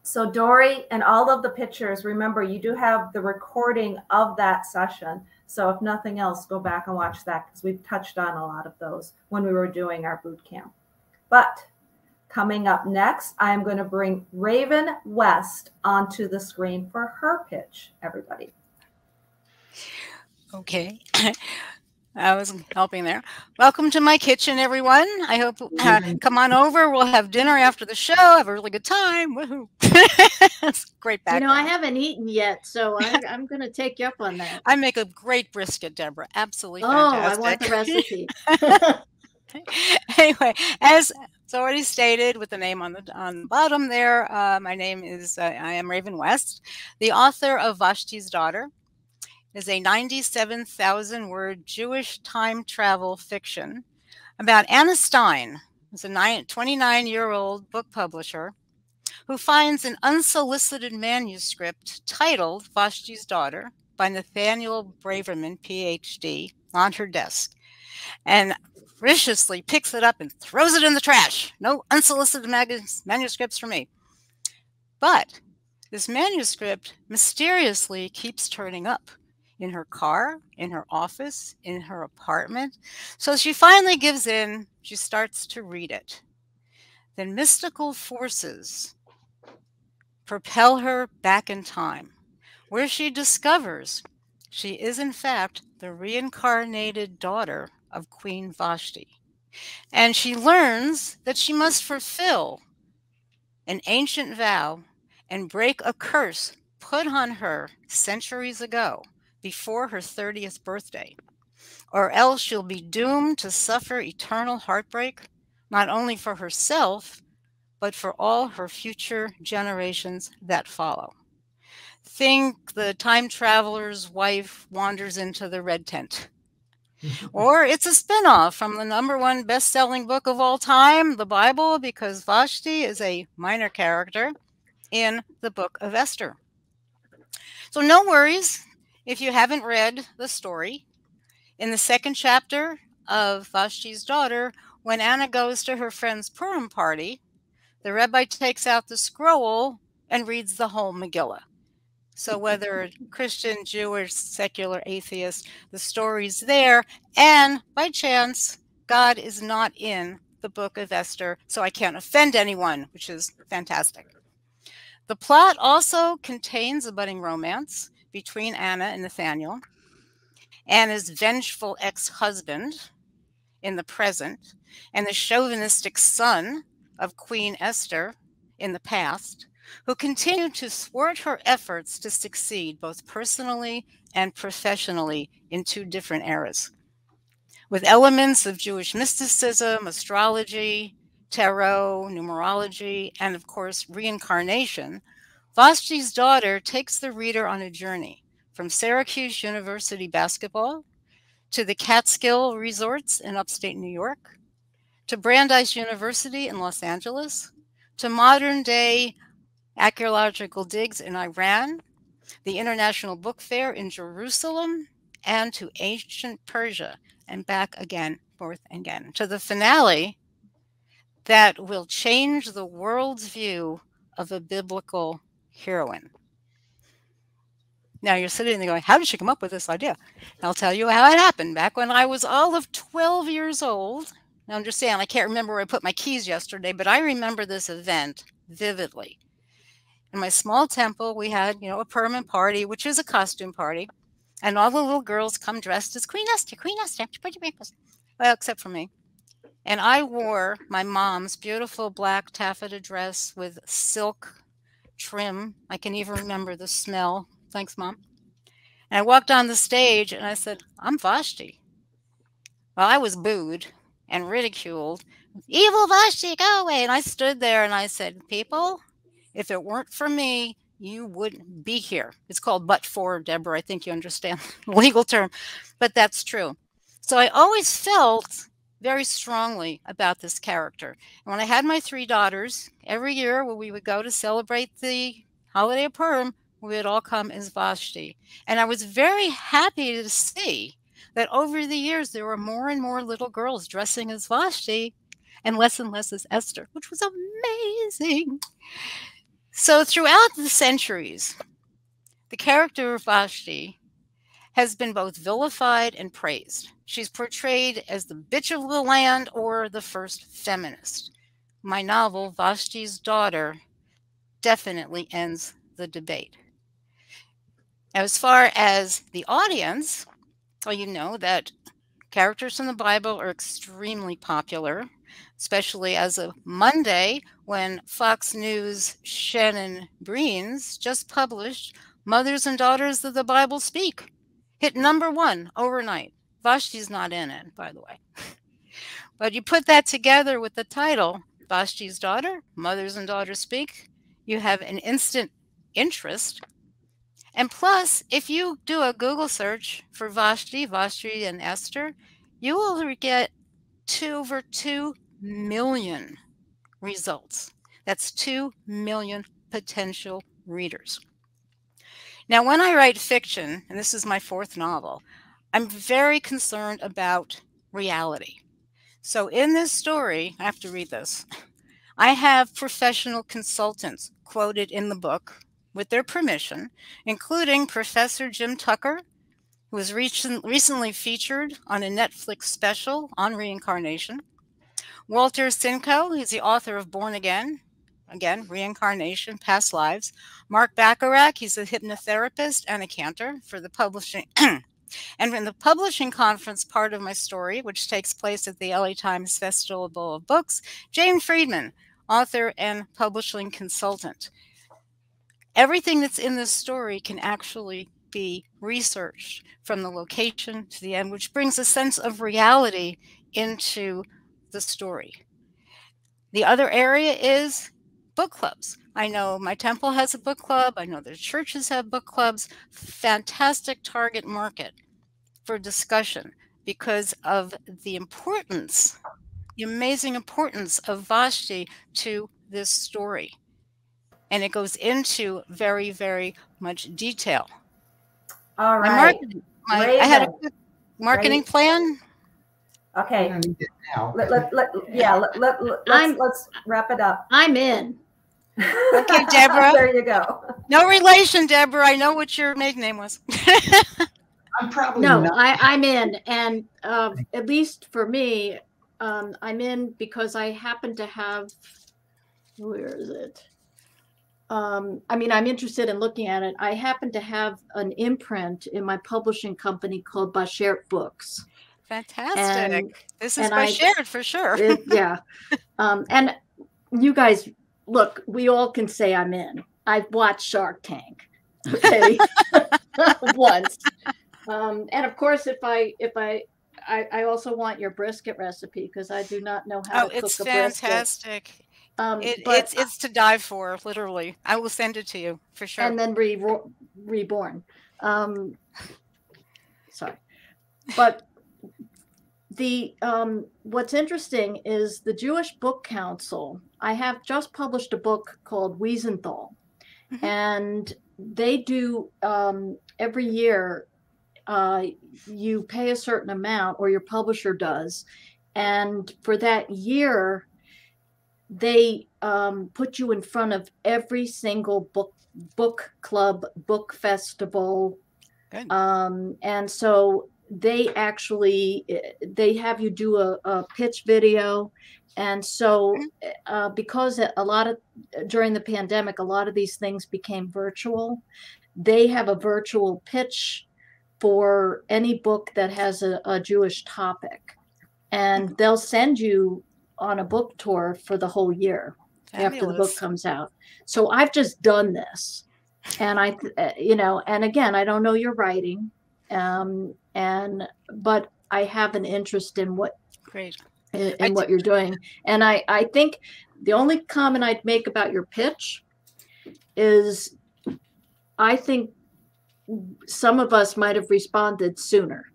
So Dory and all of the pictures, remember, you do have the recording of that session. So if nothing else, go back and watch that, because we've touched on a lot of those when we were doing our boot camp. But coming up next, I am going to bring Raven West onto the screen for her pitch, everybody. Okay. I was helping there. Welcome to my kitchen, everyone. I hope come on over. We'll have dinner after the show. Have a really good time. Woohoo! That's great background. You know, I haven't eaten yet, so I'm going to take you up on that. I make a great brisket, Deborah. Absolutely fantastic. I want the recipe. Anyway, as it's already stated with the name on the bottom there, my name is I am Raven West, the author of Vashti's Daughter. Is a 97,000-word Jewish time travel fiction about Anna Stein, who's a 29-year-old book publisher who finds an unsolicited manuscript titled Vashti's Daughter by Nathaniel Braverman, PhD, on her desk, and viciously picks it up and throws it in the trash. No unsolicited manuscripts for me. But this manuscript mysteriously keeps turning up in her car, in her office, in her apartment. So she finally gives in. She starts to read it. Then mystical forces propel her back in time, where she discovers she is in fact the reincarnated daughter of Queen Vashti. And she learns that she must fulfill an ancient vow and break a curse put on her centuries ago, before her 30th birthday, or else she'll be doomed to suffer eternal heartbreak, not only for herself, but for all her future generations that follow. Think the time traveler's wife wanders into the red tent. Or it's a spinoff from the #1 best-selling book of all time, the Bible, because Vashti is a minor character in the book of Esther. So no worries. If you haven't read the story, in the 2nd chapter of Vashti's Daughter, when Anna goes to her friend's Purim party, the rabbi takes out the scroll and reads the whole Megillah. So whether Christian, Jewish, secular, atheist, the story's there. And by chance, God is not in the book of Esther, so I can't offend anyone, which is fantastic. The plot also contains a budding romance between Anna and Nathaniel, Anna's vengeful ex-husband in the present, and the chauvinistic son of Queen Esther in the past, who continued to thwart her efforts to succeed both personally and professionally in 2 different eras. With elements of Jewish mysticism, astrology, tarot, numerology, and of course, reincarnation, Vashti's Daughter takes the reader on a journey from Syracuse University basketball to the Catskill resorts in upstate New York, to Brandeis University in Los Angeles, to modern day archaeological digs in Iran, the International Book Fair in Jerusalem, and to ancient Persia, and back again, forth and again, to the finale that will change the world's view of a biblical heroine. Now you're sitting there going, how did she come up with this idea? I'll tell you how it happened. Back when I was all of 12 years old, now understand, I can't remember where I put my keys yesterday, but I remember this event vividly. In my small temple, we had, a Purim party, which is a costume party. And all the little girls come dressed as Queen Esther, Queen Esther. Well, except for me. And I wore my mom's beautiful black taffeta dress with silk trim. I can even remember the smell. Thanks, Mom. And I walked on the stage and I said, I'm Vashti. Well, I was booed and ridiculed. Evil Vashti, go away. And I stood there and I said, people, if it weren't for me, you wouldn't be here. It's called but for, Deborah. I think you understand the legal term, but that's true. So I always felt very strongly about this character. And when I had my 3 daughters, every year when we would go to celebrate the holiday of Purim, we would all come as Vashti. And I was very happy to see that over the years, there were more and more little girls dressing as Vashti and less as Esther, which was amazing. So throughout the centuries, the character of Vashti has been both vilified and praised. She's portrayed as the bitch of the land or the first feminist. My novel, Vashti's Daughter, definitely ends the debate. As far as the audience, well, you know that characters in the Bible are extremely popular, especially as of Monday when Fox News' Shannon Breens just published Mothers and Daughters of the Bible Speak. Hit #1 overnight. Vashti's not in it, by the way. But you put that together with the title, Vashti's Daughter, Mothers and Daughters Speak, you have an instant interest. And plus, if you do a Google search for Vashti and Esther, you will get over 2 million results. That's 2 million potential readers. Now, when I write fiction, and this is my 4th novel, I'm very concerned about reality. So in this story, I have to read this. I have professional consultants quoted in the book with their permission, including Professor Jim Tucker, who was recently featured on a Netflix special on reincarnation. Walter Sinko, he's the author of Born Again, reincarnation, past lives. Mark Bacharach, he's a hypnotherapist and a cantor for the publishing. And in the publishing conference part of my story, which takes place at the LA Times Festival of Books, Jane Friedman, author and publishing consultant. Everything that's in this story can actually be researched from the location to the end, which brings a sense of reality into the story. The other area is book clubs. I know my temple has a book club. I know the churches have book clubs. Fantastic target market for discussion because of the importance, the amazing importance of Vashti to this story. And it goes into very, very much detail. All right. I had a quick marketing plan. Okay. Let's wrap it up. I'm in. Okay, Deborah. There you go. No relation, Deborah. I know what your maiden name was. I'm probably no. not. I'm in, and at least for me, I'm in because I happen to have. Where is it? I mean, I'm interested in looking at it. I happen to have an imprint in my publishing company called Bashert Books. Fantastic. This is Bashert for sure. Yeah. And you guys, look, we all can say I'm in. I've watched Shark Tank. Okay. Once. And of course, if I also want your brisket recipe because I do not know how to cook a brisket. Oh, it's fantastic. It's to die for, literally. I will send it to you for sure. And then reborn. Sorry. But the what's interesting is the Jewish Book Council I have just published a book called Wiesenthal, and they do every year. You pay a certain amount, or your publisher does, and for that year, they put you in front of every single book club, book festival. Good. And so they actually, they have you do a pitch video. And so because a lot of, during the pandemic, a lot of these things became virtual. They have a virtual pitch for any book that has a Jewish topic. And they'll send you on a book tour for the whole year. Fabulous. After the book comes out. So I've just done this. And and again, I don't know your writing, but I have an interest in what what you're doing. And I think the only comment I'd make about your pitch is I think some of us might have responded sooner.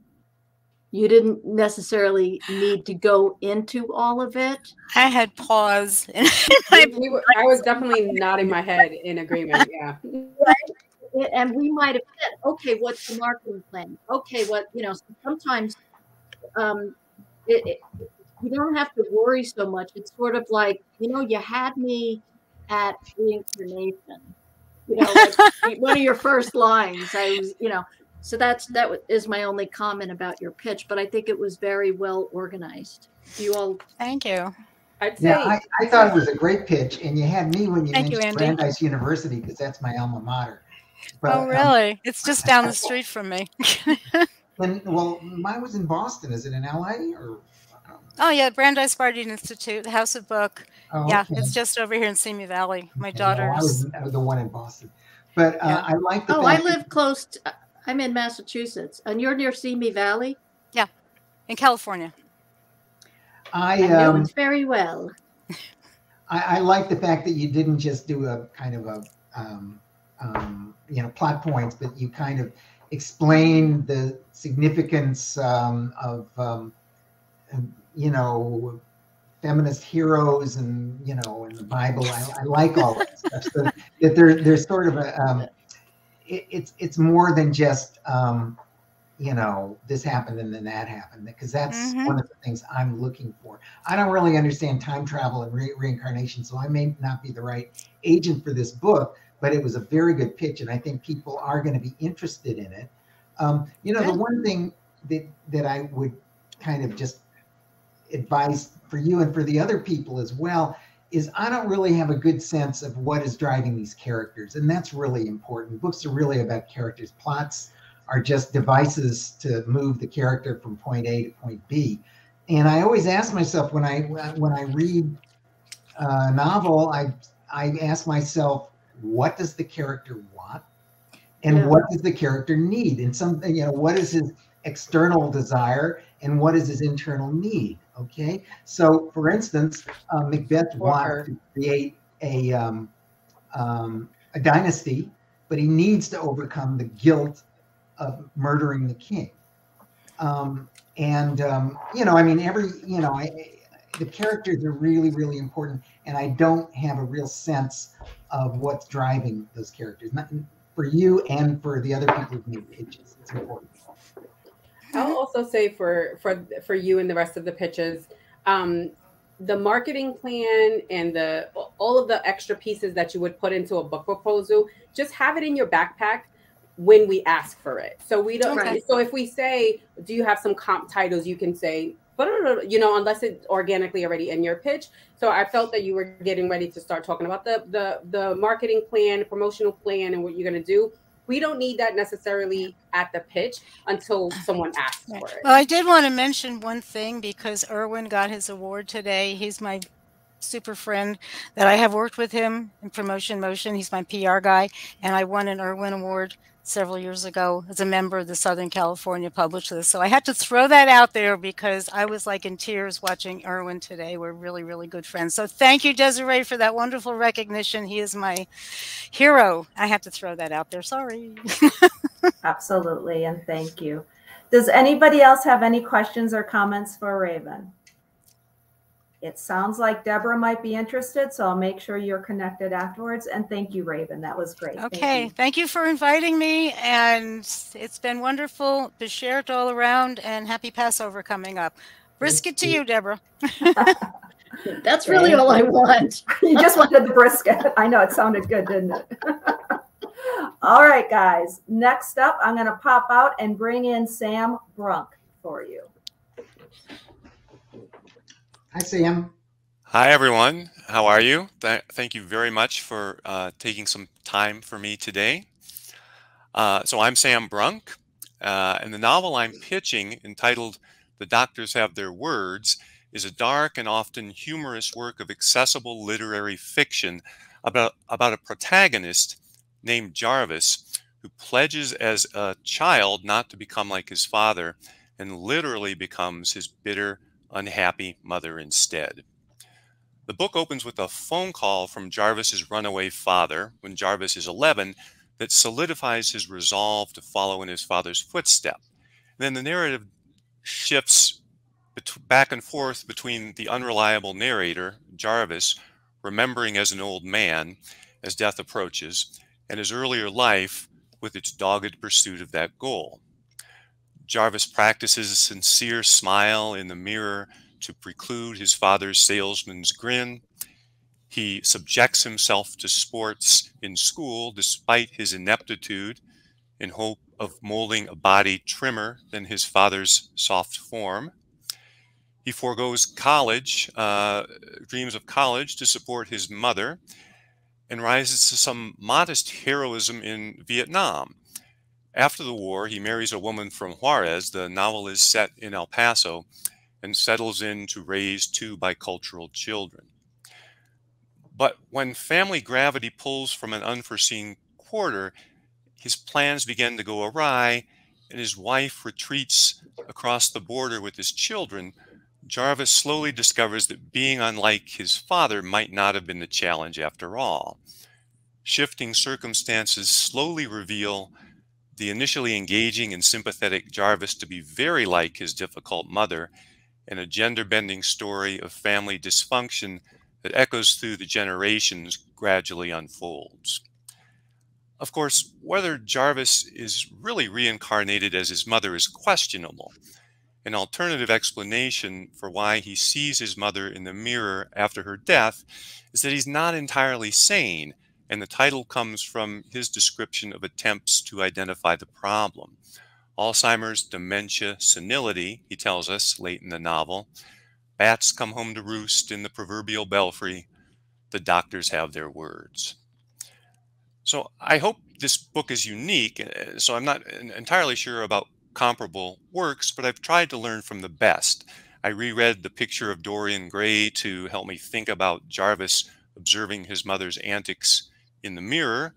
You didn't necessarily need to go into all of it. I had pause. I was definitely nodding my head in agreement. Yeah. And we might have said, okay, what's the marketing plan? Okay, sometimes you don't have to worry so much. It's sort of like, you had me at reincarnation. Like one of your first lines, I was, so that is my only comment about your pitch, but I think it was very well organized. You all. Thank you. I'd say, I thought it was a great pitch, and you had me when you Thank mentioned you, Brandeis University, because that's my alma mater. But, oh, really? It's just down the street from me. Well, mine was in Boston. Is it in LA or? Oh yeah, Brandeis Bardeen Institute, the House of Book. Oh, yeah, okay. It's just over here in Simi Valley. My Okay, daughter's. No, I was the one in Boston, but Yeah. I like the. I live close. I'm in Massachusetts, and you're near Simi Valley. Yeah, in California. I know it very well. I like the fact that you didn't just do a kind of a plot points, but you kind of explain the significance of feminist heroes and in the Bible. I like all that stuff. So that there's sort of a it's more than just this happened and then that happened, because that's one of the things I'm looking for. I don't really understand time travel and reincarnation, so I may not be the right agent for this book, but it was a very good pitch, and I think people are going to be interested in it. The one thing that I would kind of just advise for you and for the other people as well is I don't really have a good sense of what is driving these characters, and that's really important. Books are really about characters. Plots are just devices to move the character from point A to point B. And I always ask myself when I read a novel, I ask myself, what does the character want, and what does the character need? And what is his external desire and what is his internal need? Okay, so for instance, Macbeth wants to create a dynasty, but he needs to overcome the guilt of murdering the king. The characters are really, really important, and I don't have a real sense of what's driving those characters. Not for you and for the other people who made pitches. It's important. I'll also say for you and the rest of the pitches, the marketing plan and all of the extra pieces that you would put into a book proposal, just have it in your backpack when we ask for it. So we don't. Okay. So if we say, "Do you have some comp titles?" You can say, unless it's organically already in your pitch. So I felt that you were getting ready to start talking about the marketing plan, promotional plan, and what you're going to do. We don't need that necessarily at the pitch until someone asks for it. Well, I did want to mention one thing, because Erwin got his award today. He's my super friend that I have worked with him in Promotion Motion. He's my PR guy, and I won an Erwin Award several years ago as a member of the Southern California Publishers. So I had to throw that out there because I was like in tears watching Erwin today. We're really, really good friends. So thank you, Desiree, for that wonderful recognition. He is my hero. I have to throw that out there. Sorry. Absolutely, and thank you. Does anybody else have any questions or comments for Raven? It sounds like Deborah might be interested, so I'll make sure you're connected afterwards. And thank you, Raven. That was great. Okay, thank you for inviting me, and it's been wonderful to share it all around, and happy Passover coming up. Brisket to you, Deborah. That's really all I want. You just wanted the brisket. I know, it sounded good, didn't it? All right, guys. Next up, I'm going to pop out and bring in Sam Brunk for you. Hi, Sam. Hi, everyone. How are you? Thank you very much for taking some time for me today. So I'm Sam Brunk, and the novel I'm pitching, entitled The Doctors Have Their Words, is a dark and often humorous work of accessible literary fiction about a protagonist named Jarvis, who pledges as a child not to become like his father and literally becomes his bitter, unhappy mother instead. The book opens with a phone call from Jarvis's runaway father when Jarvis is 11 that solidifies his resolve to follow in his father's footsteps. Then the narrative shifts back and forth between the unreliable narrator, Jarvis, remembering as an old man as death approaches, and his earlier life with its dogged pursuit of that goal. Jarvis practices a sincere smile in the mirror to preclude his father's salesman's grin. He subjects himself to sports in school despite his ineptitude in hope of molding a body trimmer than his father's soft form. He forgoes college, dreams of college, to support his mother, and rises to some modest heroism in Vietnam. After the war, he marries a woman from Juarez. The novel is set in El Paso, and settles in to raise 2 bicultural children. But when family gravity pulls from an unforeseen quarter, his plans begin to go awry, and his wife retreats across the border with his children. Jarvis slowly discovers that being unlike his father might not have been the challenge after all. Shifting circumstances slowly reveal the initially engaging and sympathetic Jarvis to be very like his difficult mother, and a gender-bending story of family dysfunction that echoes through the generations gradually unfolds. Of course, whether Jarvis is really reincarnated as his mother is questionable. An alternative explanation for why he sees his mother in the mirror after her death is that he's not entirely sane, and the title comes from his description of attempts to identify the problem. Alzheimer's, dementia, senility, he tells us late in the novel. Bats come home to roost in the proverbial belfry. The doctors have their words. So I hope this book is unique. So I'm not entirely sure about comparable works, but I've tried to learn from the best. I reread The Picture of Dorian Gray to help me think about Jarvis observing his mother's antics in the mirror.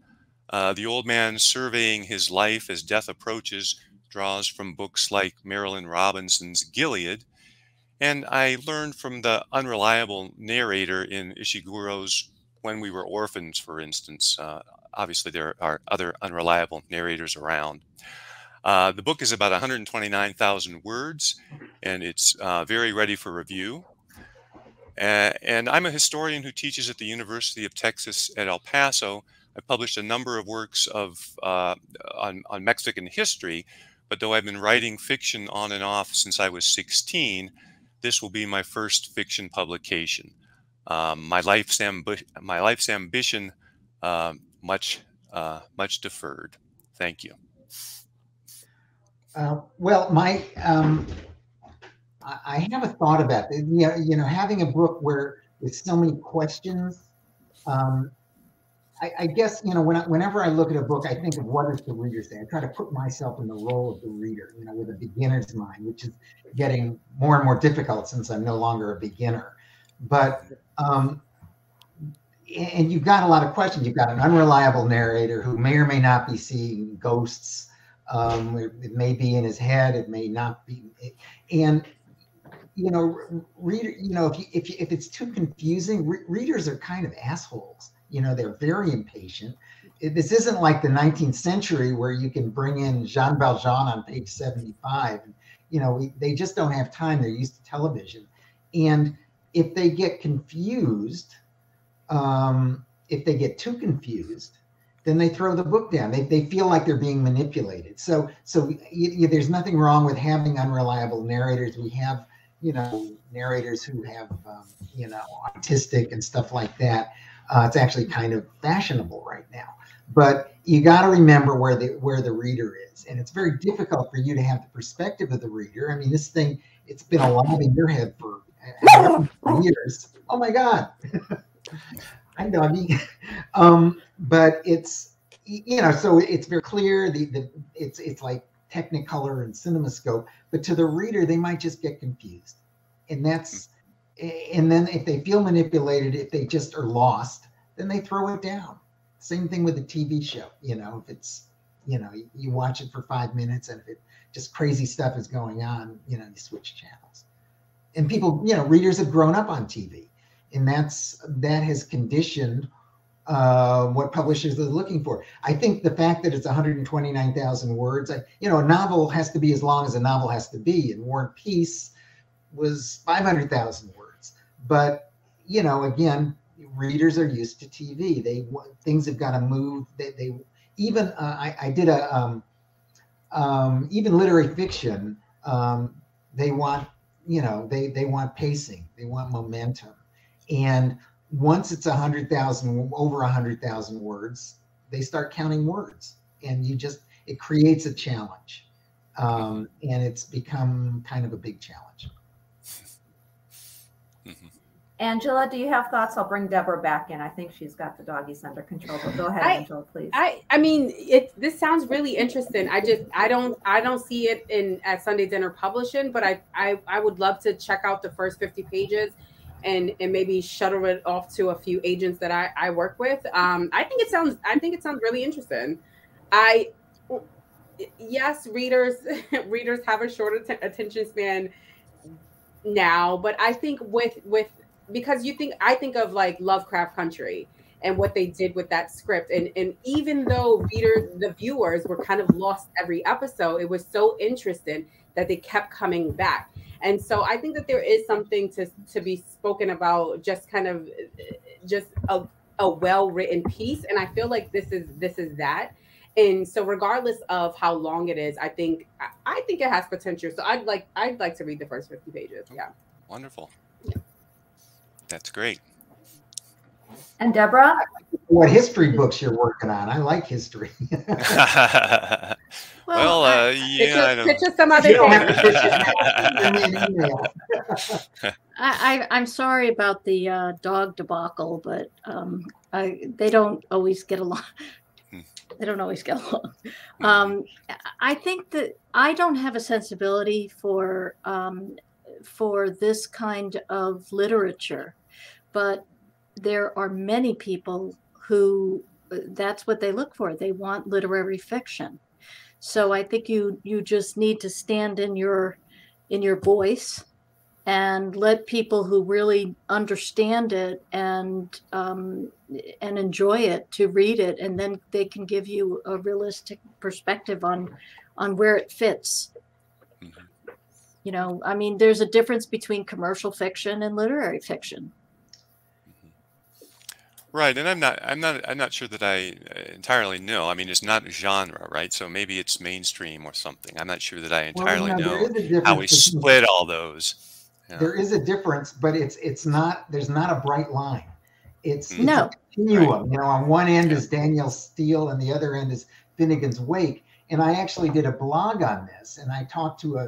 The old man surveying his life as death approaches draws from books like Marilyn Robinson's Gilead. And I learned from the unreliable narrator in Ishiguro's When We Were Orphans, for instance. Obviously, there are other unreliable narrators around. The book is about 129,000 words, and it's very ready for review. And I'm a historian who teaches at the University of Texas at El Paso. I published a number of works on Mexican history, but though I've been writing fiction on and off since I was 16, this will be my first fiction publication. My life's ambition, much deferred. Thank you. Well, I have a thought about it. You know, having a book where there's so many questions. I guess, you know, whenever I look at a book, I think of what does the reader say. I try to put myself in the role of the reader, you know, with a beginner's mind, which is getting more and more difficult since I'm no longer a beginner. But and you've got a lot of questions. You've got an unreliable narrator who may or may not be seeing ghosts. It may be in his head. It may not be. And you know, reader, you know, if it's too confusing, readers are kind of assholes. You know, they're very impatient. This isn't like the 19th century where you can bring in Jean Valjean on page 75. You know, they just don't have time. They're used to television. And if they get confused, if they get too confused, then they throw the book down. They feel like they're being manipulated. So there's nothing wrong with having unreliable narrators. We have, narrators who have, autistic and stuff like that. It's actually kind of fashionable right now. But you got to remember where the reader is, and it's very difficult for you to have the perspective of the reader. I mean, this thing, it's been alive in your head for years. Oh my God. I know. I mean, but it's, so it's very clear. It's like Technicolor and CinemaScope, but to the reader, they might just get confused, and then if they feel manipulated, if they just are lost, then they throw it down. Same thing with a TV show. If it's, you watch it for 5 minutes, and if it just crazy stuff is going on, you switch channels. And people, readers have grown up on TV, and that has conditioned what publishers are looking for. I think the fact that it's 129,000 words, a novel has to be as long as a novel has to be, and War and Peace was 500,000 words. But, again, readers are used to TV. Things have got to move. Even I did even literary fiction. They want, they want pacing. They want momentum. And once it's 100,000, over 100,000 words, they start counting words, and it creates a challenge. And it's become kind of a big challenge. Angela, do you have thoughts? I'll bring Deborah back in. I think she's got the doggies under control, but go ahead, Angela, please. I mean, this sounds really interesting. I don't see it at Sunday Dinner Publishing, but I would love to check out the first 50 pages and maybe shuttle it off to a few agents that I work with. I think it sounds really interesting. Yes, readers have a shorter attention span now, but I think because I think of like Lovecraft Country and what they did with that script. And even though the viewers were kind of lost every episode, it was so interesting that they kept coming back. And so I think that there is something to be spoken about, just kind of just a well-written piece. And I feel like this is that. And so regardless of how long it is, I think it has potential. So I'd like to read the first 50 pages. Yeah. Wonderful. That's great. And Deborah? What history books you're working on? I like history. Well, yeah, I don't. Pitch us some other things. I'm sorry about the dog debacle, but they don't always get along. They don't always get along. I think that I don't have a sensibility for this kind of literature, but there are many people who that's what they look for. They want literary fiction. So I think you just need to stand in your voice and let people who really understand it and enjoy it to read it, and then they can give you a realistic perspective on where it fits. I mean, there's a difference between commercial fiction and literary fiction. Right, and I'm not sure that I entirely know. I mean, it's not a genre, right? So maybe it's mainstream or something. I'm not sure that I entirely know how we split all those. There is a difference, but it's not. There's not a bright line. It's no a continuum. Right. On one end is Danielle Steele, and the other end is Finnegan's Wake. And I actually did a blog on this, and I talked to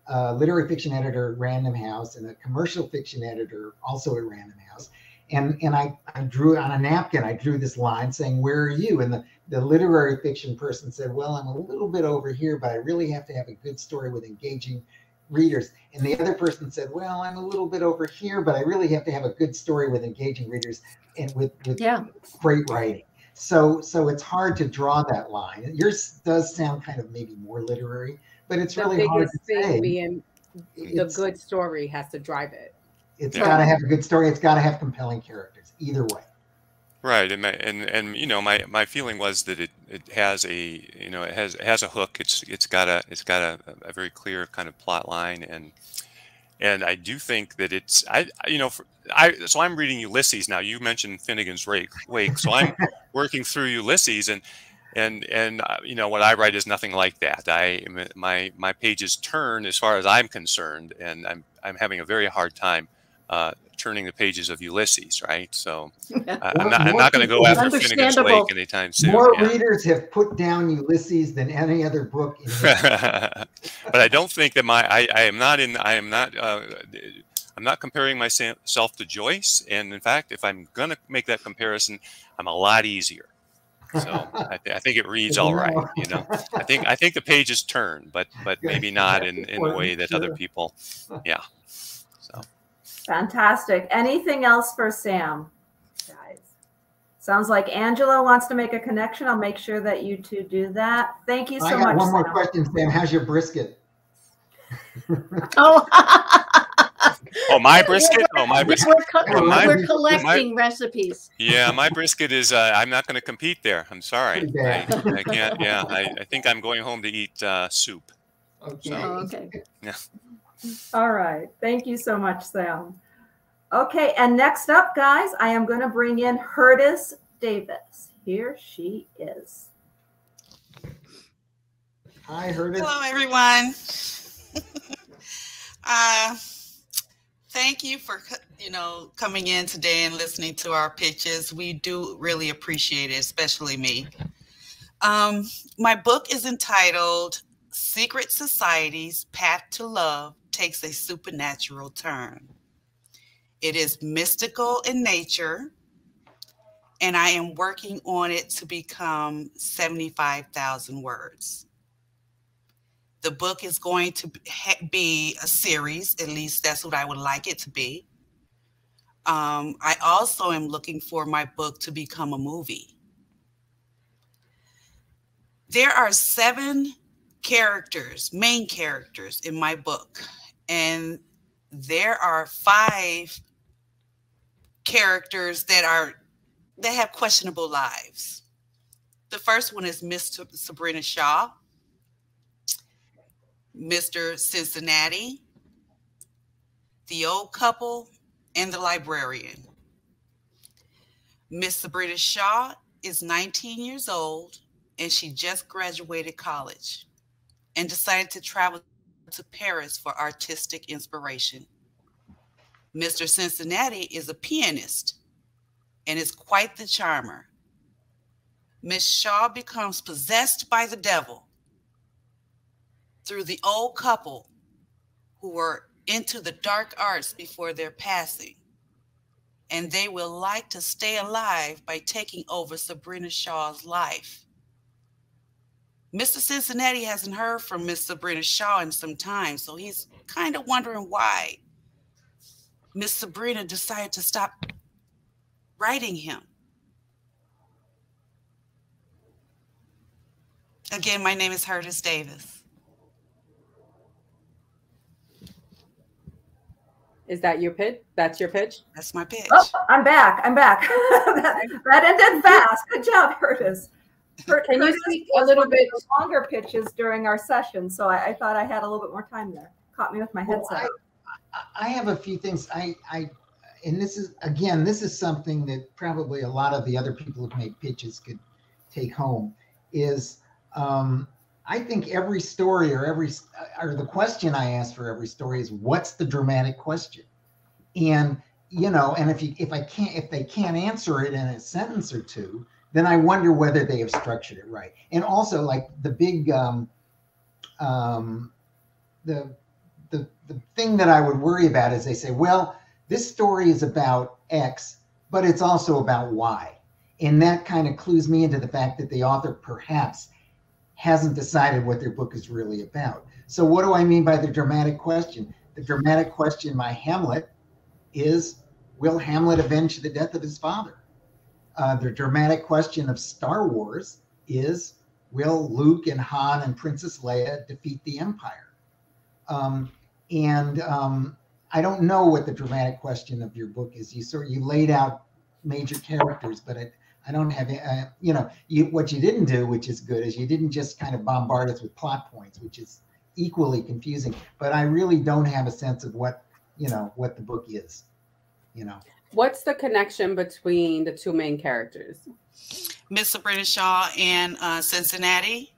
a literary fiction editor at Random House and a commercial fiction editor also at Random House. And I drew on a napkin, I drew this line saying, "Where are you?" And the literary fiction person said, "Well, I'm a little bit over here, but I really have to have a good story with engaging readers." And the other person said, "Well, I'm a little bit over here, but I really have to have a good story with engaging readers and with great writing." So it's hard to draw that line. Yours does sound kind of maybe more literary, but it's really hard to say. Being the good story has to drive it. It's got to have a good story. It's got to have compelling characters. Either way. Right, and my feeling was that it has a hook. It's got a very clear kind of plot line, and And I do think that it's, so I'm reading Ulysses now. You mentioned Finnegan's Wake, so I'm working through Ulysses, and what I write is nothing like that. My pages turn as far as I'm concerned, and I'm having a very hard time turning the pages of Ulysses, right? So I'm not going to go after Finnegan's Wake anytime soon. More readers have put down Ulysses than any other book in But I don't think that I'm not comparing myself to Joyce, and in fact, if I'm going to make that comparison, I'm a lot easier. So I think it reads all right. I think the pages turn, but maybe not in the way that other people. Yeah. So fantastic. Anything else for Sam, guys? Sounds like Angela wants to make a connection. I'll make sure that you two do that. Thank you so much. One more question, Sam. How's your brisket? My brisket? My brisket. We're collecting recipes. Yeah, my brisket is, I'm not going to compete there. I'm sorry. I can't. Yeah, I think I'm going home to eat soup. Okay. So, okay. Yeah. All right. Thank you so much, Sam. Okay, and next up, guys, I am going to bring in Hurtis Davis. Here she is. Hi, Hurtis. Hello, everyone. Thank you for coming in today and listening to our pitches. We do really appreciate it, especially me. My book is entitled Secret Society's Path to Love Takes a Supernatural Turn. It is mystical in nature, and I am working on it to become 75,000 words. The book is going to be a series, at least that's what I would like it to be. I also am looking for my book to become a movie. There are 7 characters, main characters in my book, and there are 5 characters that have questionable lives. The first one is Miss Sabrina Shaw, Mr. Cincinnati, the old couple, and the librarian. Miss Sabrina Shaw is 19 years old, and she just graduated college and decided to travel to Paris for artistic inspiration. Mr. Cincinnati is a pianist and is quite the charmer. Miss Shaw becomes possessed by the devil through the old couple who were into the dark arts before their passing, and they will like to stay alive by taking over Sabrina Shaw's life. Mr. Cincinnati hasn't heard from Miss Sabrina Shaw in some time, so he's kind of wondering why Miss Sabrina decided to stop writing him. Again, my name is Hurtis Davis. Is that your pitch? That's your pitch? That's my pitch. Oh, I'm back. that ended fast. Good job, Hurtis. Can you speak a little bit longer pitches during our session? So I thought I had a little bit more time there. Caught me with my headset. I have a few things. And this is something that probably a lot of the other people who've made pitches could take home. Is I think every story or the question I ask for every story is, what's the dramatic question? And and if they can't answer it in a sentence or two, then I wonder whether they have structured it right. And also, like the big the thing that I would worry about is they say, well, this story is about X, but it's also about Y. And that kind of clues me into the fact that the author perhaps hasn't decided what their book is really about. So what do I mean by the dramatic question? The dramatic question by Hamlet is, will Hamlet avenge the death of his father? The dramatic question of Star Wars is, will Luke and Han and Princess Leia defeat the Empire? I don't know what the dramatic question of your book is. You laid out major characters, but I don't have, what you didn't do, which is good, is you didn't just kind of bombard us with plot points, which is equally confusing. But I really don't have a sense of what you know, what the book is, you know. What's the connection between the two main characters? Miss Sabrina Shaw and Cincinnati.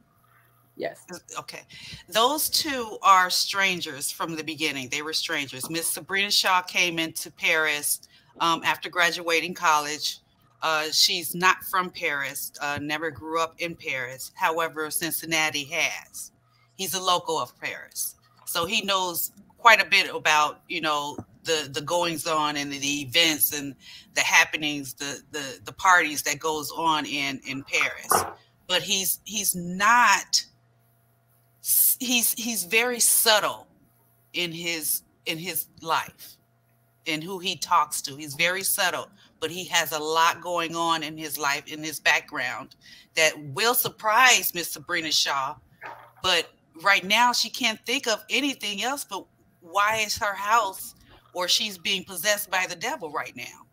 Yes. Okay. Those two are strangers from the beginning. They were strangers. Miss Sabrina Shaw came into Paris after graduating college. She's not from Paris, never grew up in Paris. However, Cincinnati has. He's a local of Paris. So he knows quite a bit about, you know, the goings on and the events and the happenings, the parties that goes on in Paris. But he's very subtle in his life and who he talks to. He's very subtle, but he has a lot going on in his life, in his background, that will surprise Miss Sabrina Shaw. But right now she can't think of anything else but why is her house, or she's being possessed by the devil right now.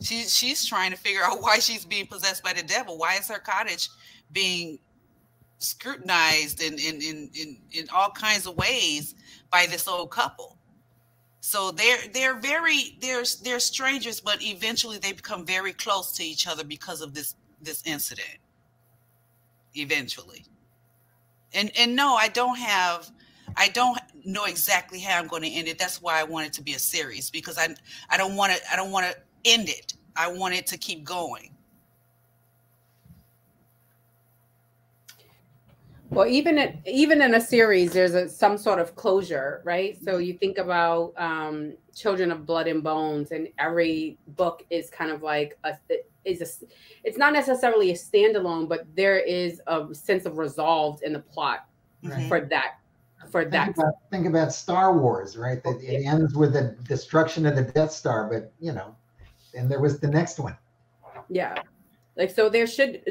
She's trying to figure out why she's being possessed by the devil. Why is her cottage being scrutinized in all kinds of ways by this old couple? So they're strangers, but eventually they become very close to each other because of this incident. Eventually, and no, I don't know exactly how I'm going to end it. That's why I want it to be a series, because I don't want to end it. I want it to keep going. Well, even in a series, there's some sort of closure, right? So you think about Children of Blood and Bones, and every book is kind of like it's not necessarily a standalone, but there is a sense of resolve in the plot for that. Think about Star Wars, right? That it ends with the destruction of the Death Star, but you know, and there was the next one. Yeah. Like, so there should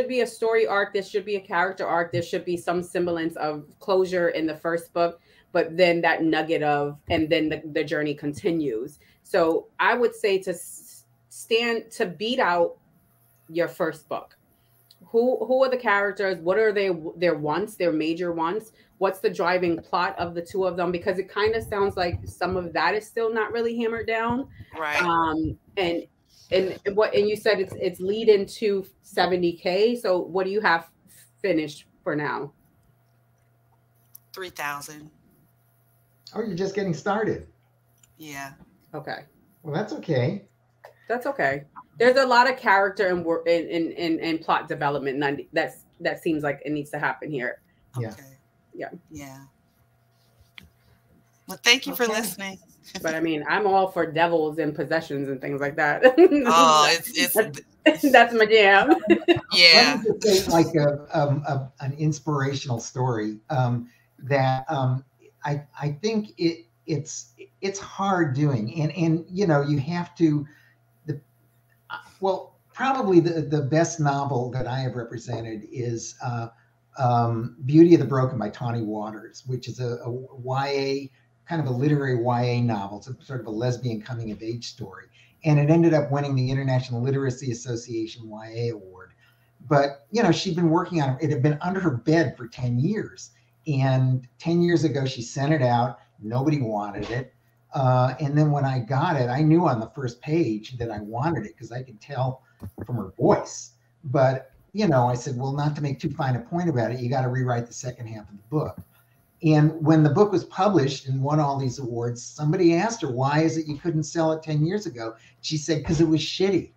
be a story arc, there should be a character arc, there should be some semblance of closure in the first book, but then that nugget of, and then the journey continues. So I would say to beat out your first book. Who are the characters? What are their wants, their major wants? What's the driving plot of the two of them? Because it kind of sounds like some of that is still not really hammered down. Right. And you said it's lead into 70K. So what do you have finished for now? 3,000. Oh, you're just getting started. Yeah. Okay. Well, that's okay. That's okay. There's a lot of character and work and plot development, and that seems like it needs to happen here. Yeah. Okay. Yeah. Yeah. Well, thank you for listening. But I mean, I'm all for devils and possessions and things like that. Oh, that's my jam. Yeah. Let me just say, like an inspirational story that I think it's hard doing, and you know, you have to. Well, probably the best novel that I have represented is Beauty of the Broken by Tawny Waters, which is a YA, kind of a literary YA novel. It's sort of a lesbian coming of age story. And it ended up winning the International Literacy Association YA Award. But, you know, she'd been working on it. It had been under her bed for 10 years. And 10 years ago, she sent it out. Nobody wanted it. And then when I got it, I knew on the first page that I wanted it because I could tell from her voice. But, you know, I said, well, not to make too fine a point about it, you got to rewrite the second half of the book. And when the book was published and won all these awards, somebody asked her, why is it you couldn't sell it 10 years ago? She said, because it was shitty.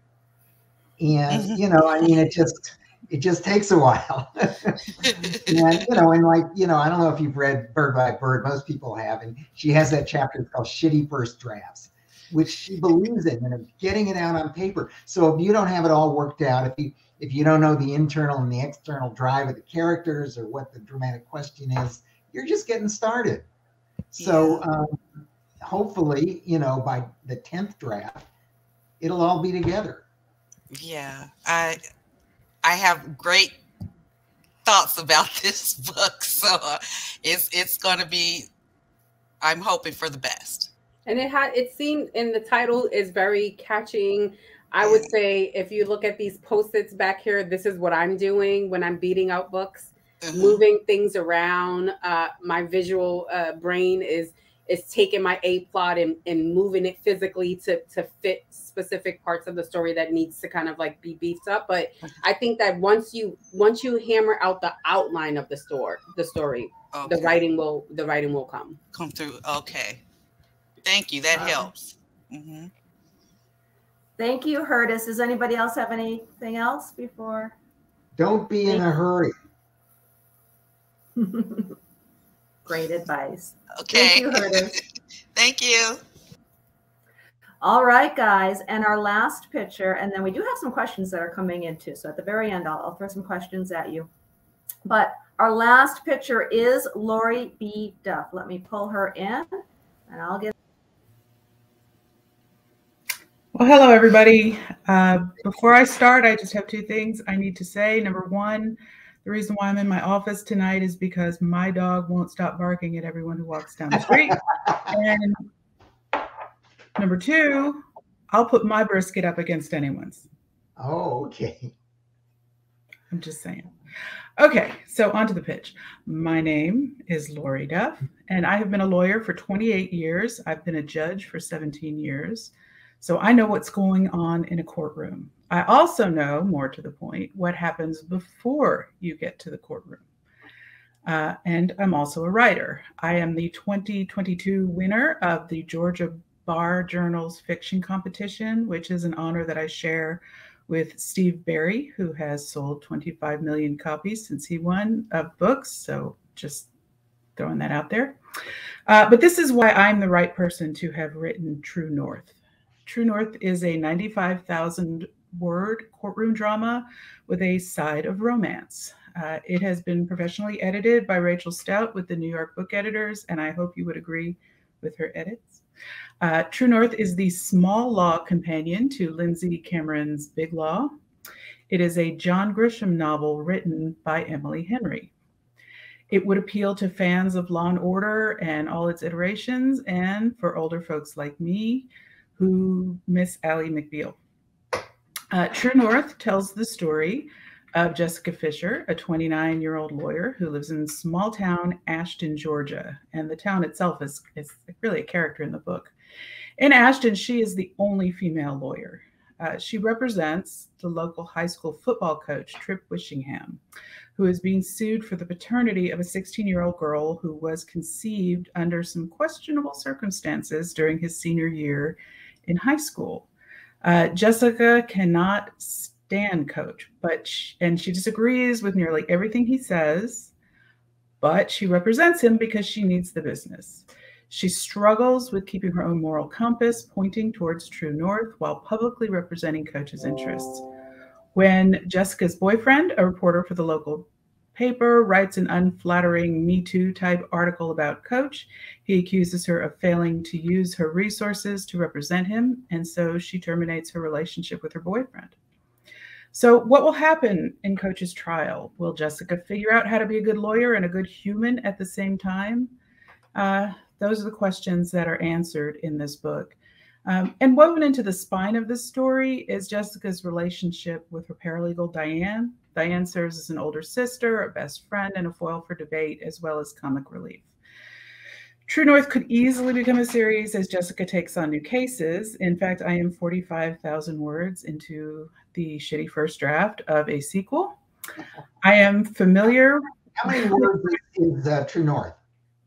And, you know, I mean, it just takes a while. And, you know, and like, you know, I don't know if you've read Bird by Bird, most people have. And she has that chapter called Shitty First Drafts, which she believes in, and getting it out on paper. So if you don't have it all worked out, if you don't know the internal and the external drive of the characters or what the dramatic question is, you're just getting started. So hopefully, you know, by the 10th draft, it'll all be together. Yeah, I have great thoughts about this book, so it's going to be. I'm hoping for the best. And it seemed, and the title is very catching. I would say if you look at these post-its back here, this is what I'm doing when I'm beating out books, moving things around. My visual brain is is taking my A plot and moving it physically to fit specific parts of the story that needs to kind of like be beefed up. But I think that once you hammer out the outline of the story, okay, the writing will come through. Okay, thank you. That helps. Mm-hmm. Thank you, Hurtis. Does anybody else have anything else before? Don't be in a hurry. Great advice. Okay. Thank you, Hurtis. Thank you. All right, guys. And our last picture, and then we do have some questions that are coming in too. So at the very end, I'll throw some questions at you. But our last picture is Lori B. Duff. Let me pull her in, and I'll get. Well, hello, everybody. Before I start, I just have two things I need to say. Number one, the reason why I'm in my office tonight is because my dog won't stop barking at everyone who walks down the street. And number two, I'll put my brisket up against anyone's. Oh, okay. I'm just saying. Okay, so on to the pitch. My name is Lori Duff, and I have been a lawyer for 28 years. I've been a judge for 17 years. So I know what's going on in a courtroom. I also know, more to the point, what happens before you get to the courtroom. And I'm also a writer. I am the 2022 winner of the Georgia Bar Journal's Fiction Competition, which is an honor that I share with Steve Berry, who has sold 25 million copies since he won of books. So just throwing that out there. But this is why I'm the right person to have written True North. True North is a 95,000 word courtroom drama with a side of romance. It has been professionally edited by Rachel Stout with the New York Book Editors, and I hope you would agree with her edits. True North is the small law companion to Lindsay Cameron's Big Law. It is a John Grisham novel written by Emily Henry. It would appeal to fans of Law and Order and all its iterations, and for older folks like me who miss Ally McBeal. True North tells the story of Jessica Fisher, a 29-year-old lawyer who lives in small town Ashton, Georgia. And the town itself is really a character in the book. In Ashton, she is the only female lawyer. She represents the local high school football coach, Trip Wishingham, who is being sued for the paternity of a 16-year-old girl who was conceived under some questionable circumstances during his senior year in high school. Jessica cannot stand Coach, and she disagrees with nearly everything he says, but she represents him because she needs the business. She struggles with keeping her own moral compass pointing towards True North while publicly representing Coach's interests. When Jessica's boyfriend, a reporter for the local paper, writes an unflattering Me Too type article about Coach, he accuses her of failing to use her resources to represent him, and so she terminates her relationship with her boyfriend. So what will happen in Coach's trial? Will Jessica figure out how to be a good lawyer and a good human at the same time? Those are the questions that are answered in this book. And woven into the spine of this story is Jessica's relationship with her paralegal, Diane. Diane serves as an older sister, a best friend, and a foil for debate, as well as comic relief. True North could easily become a series as Jessica takes on new cases. In fact, I am 45,000 words into the shitty first draft of a sequel. I am familiar. How many words is True North?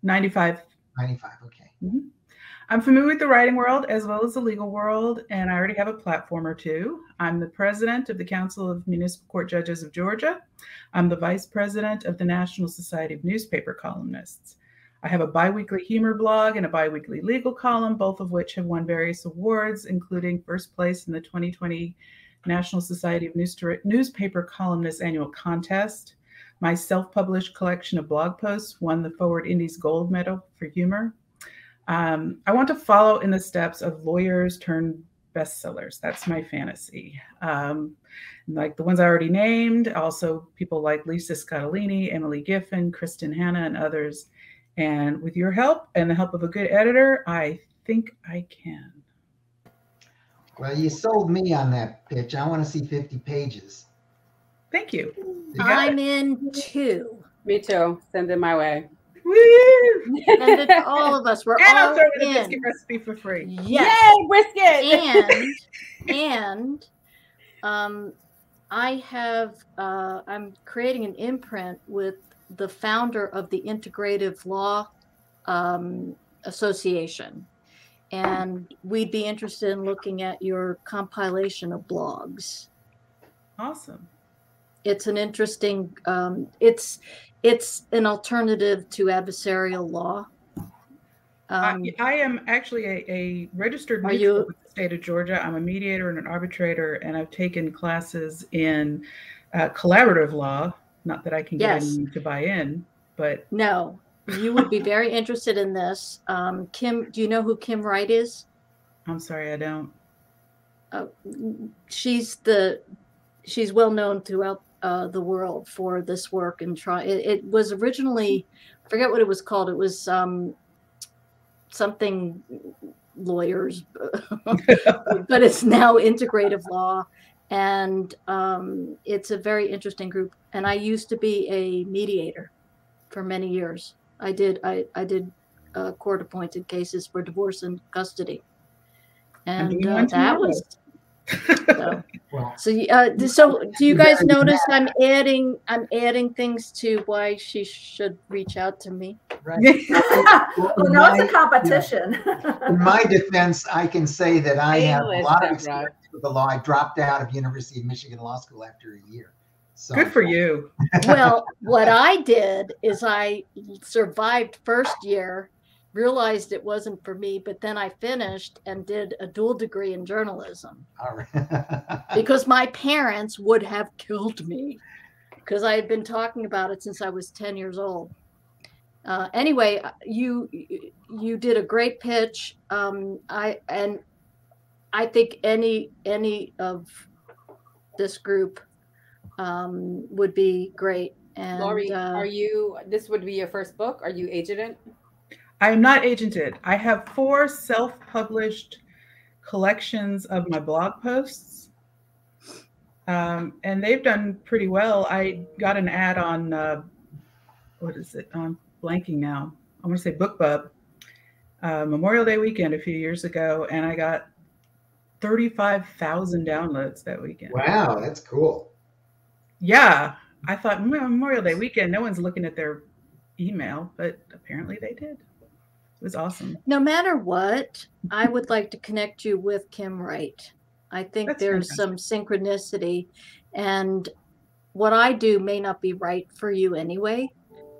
95. 95, okay. Mm-hmm. I'm familiar with the writing world as well as the legal world, and I already have a platform or two. I'm the president of the Council of Municipal Court Judges of Georgia. I'm the vice president of the National Society of Newspaper Columnists. I have a biweekly humor blog and a biweekly legal column, both of which have won various awards, including first place in the 2020 National Society of Newspaper Columnists Annual Contest. My self-published collection of blog posts won the Forward Indies Gold Medal for humor. I want to follow in the steps of lawyers turned bestsellers. That's my fantasy. Like the ones I already named, also people like Lisa Scottolini, Emily Giffen, Kristen Hanna, and others. And with your help and the help of a good editor, I think I can. Well, you sold me on that pitch. I want to see 50 pages. Thank you. I'm in too. Me too. Send it my way. Woo! Send it to all of us. We're And I'll all throw in a in. biscuit recipe for free. Yes. Yay, brisket! I'm creating an imprint with the founder of the Integrative Law Association. And we'd be interested in looking at your compilation of blogs. Awesome. It's an interesting, it's an alternative to adversarial law. I am actually a registered neutral with the state of Georgia. I'm a mediator and an arbitrator, and I've taken classes in collaborative law. Not that I can get anyone to buy in, but no, you would be very interested in this. Kim, do you know who Kim Wright is? I'm sorry, I don't. She's well known throughout the world for this work and it was originally, I forget what it was called. It was something lawyers, but it's now integrative law, and it's a very interesting group. And I used to be a mediator for many years. I did court appointed cases for divorce and custody, and that was so do you guys notice I'm adding things to why she should reach out to me? Right. Well, no, it's a competition. In my defense, I can say that I have a lot of experience with the law. I dropped out of University of Michigan Law School after a year. So. Good for you. Well, what I did is I survived first year, realized it wasn't for me, but then I finished and did a dual degree in journalism. All right. Because my parents would have killed me because I had been talking about it since I was 10 years old. Anyway, you did a great pitch. I think any of this group would be great. And Lori, this would be your first book? Are you agented? I am not agented. I have 4 self-published collections of my blog posts, and they've done pretty well. I got an ad on, what is it? I'm blanking now. I want to say BookBub, Memorial Day weekend a few years ago, and I got 35,000 downloads that weekend. Wow, that's cool. Yeah, I thought Memorial Day weekend, no one's looking at their email, but apparently they did. It was awesome. No matter what, I would like to connect you with Kim Wright. I think there's some synchronicity, and what I do may not be right for you anyway.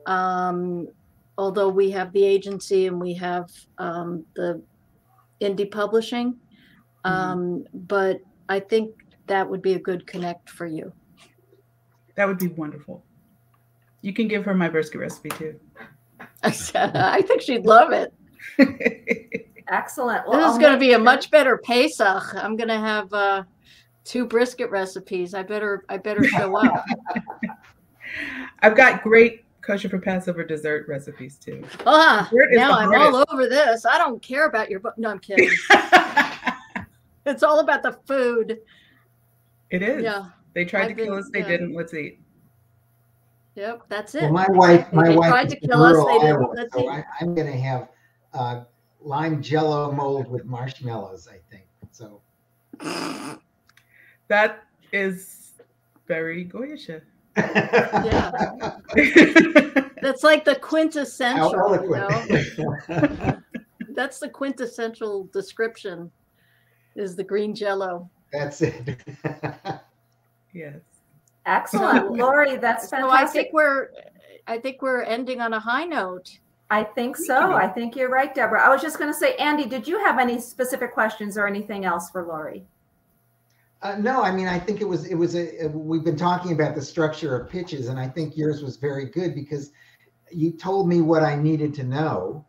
Although we have the agency and we have the indie publishing, but I think that would be a good connect for you. That would be wonderful. You can give her my brisket recipe too. I think she'd love it. Excellent. Well, this is going to be a much better Pesach. I'm going to have 2 brisket recipes. I better show up. I've got great kosher for Passover dessert recipes too. Now I'm all over this. I don't care about your book. No, I'm kidding. It's all about the food. It is. Yeah. They tried to kill us. They didn't. Let's eat. Yep, that's it. Well, my wife tried to kill us. They didn't. Let's eat. I'm going to have lime jello mold with marshmallows, I think. So that is very goyish. Yeah. That's like the quintessential, you know? That's the quintessential description is the green jello. That's it. Yes. Excellent. Lori, that's fantastic. So I think we're ending on a high note. I think so. I think you're right, Deborah. I was just going to say, Andy, did you have any specific questions or anything else for Lori? No, I mean, I think we've been talking about the structure of pitches, and I think yours was very good because you told me what I needed to know,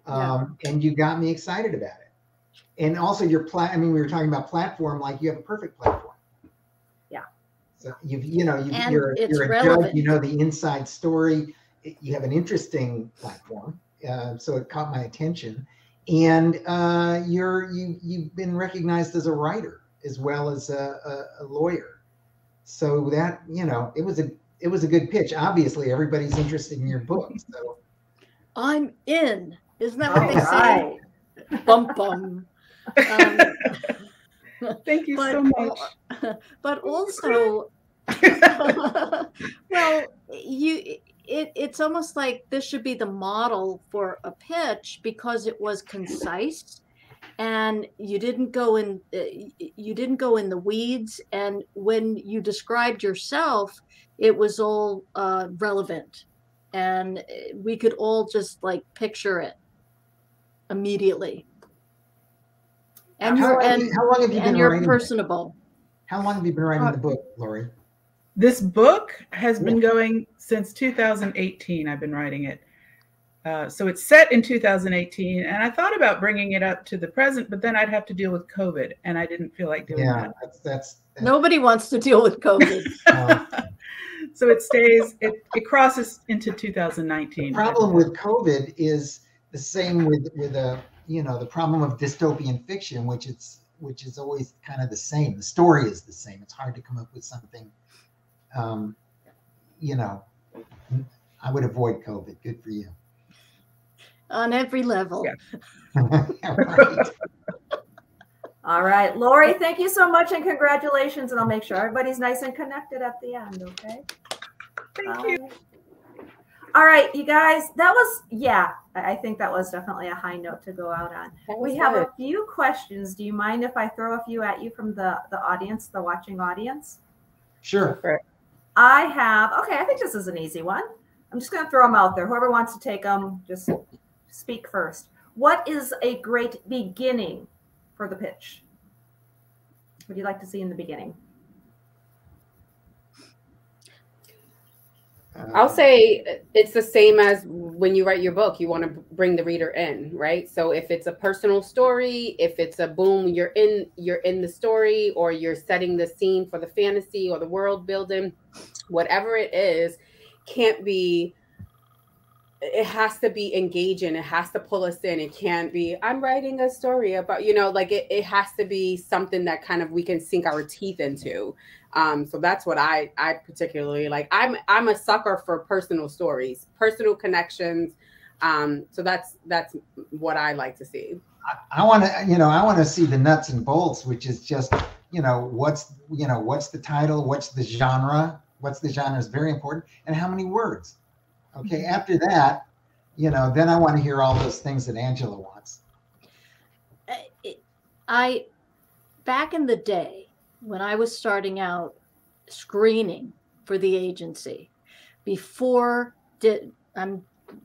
and you got me excited about it. And also we were talking about platform, like you have a perfect platform. Yeah. So you're a judge, you know the inside story. You have an interesting platform, so it caught my attention, and you've been recognized as a writer as well as a lawyer. So that it was a good pitch. Obviously, everybody's interested in your book. So I'm in. Isn't that what they Right. say? Bum bum. Thank you so much. But also, well, it's almost like this should be the model for a pitch because it was concise, and you didn't go in the weeds, and when you described yourself, it was all relevant, and we could all just like picture it immediately. And how long have you been writing? Personable. How long have you been writing the book, Lori? This book has been going since 2018. I've been writing it. So it's set in 2018, and I thought about bringing it up to the present, but then I'd have to deal with COVID, and I didn't feel like doing that. That's nobody wants to deal with COVID. So it stays. It crosses into 2019. The problem with COVID is the same with the problem of dystopian fiction, which is always kind of the same. The story is the same. It's hard to come up with something. I would avoid COVID. Good for you. On every level. Yeah. Right. All right, Lori, thank you so much and congratulations. And I'll make sure everybody's nice and connected at the end, okay? Thank you. All right, you guys, that was, I think that was definitely a high note to go out on. We have a few questions. Do you mind if I throw a few at you from the audience, the watching audience? Sure. I think this is an easy one. I'm just going to throw them out there. Whoever wants to take them, just speak first. What is a great beginning for the pitch? What do you like to see in the beginning? I'll say it's the same as when you write your book. You want to bring the reader in, right? So if it's a personal story, if it's a boom, you're in the story, or you're setting the scene for the fantasy or the world building, whatever it is, it has to be engaging. It has to pull us in. It can't be, I'm writing a story about, it has to be something that kind of we can sink our teeth into. So that's what I particularly like. I'm a sucker for personal stories, personal connections. So that's what I like to see. I want to see the nuts and bolts, which is just, what's the title? What's the genre? What's the genre is very important. And how many words? Okay. After that, then I want to hear all those things that Angela wants. Back in the day, when I was starting out screening for the agency, I'm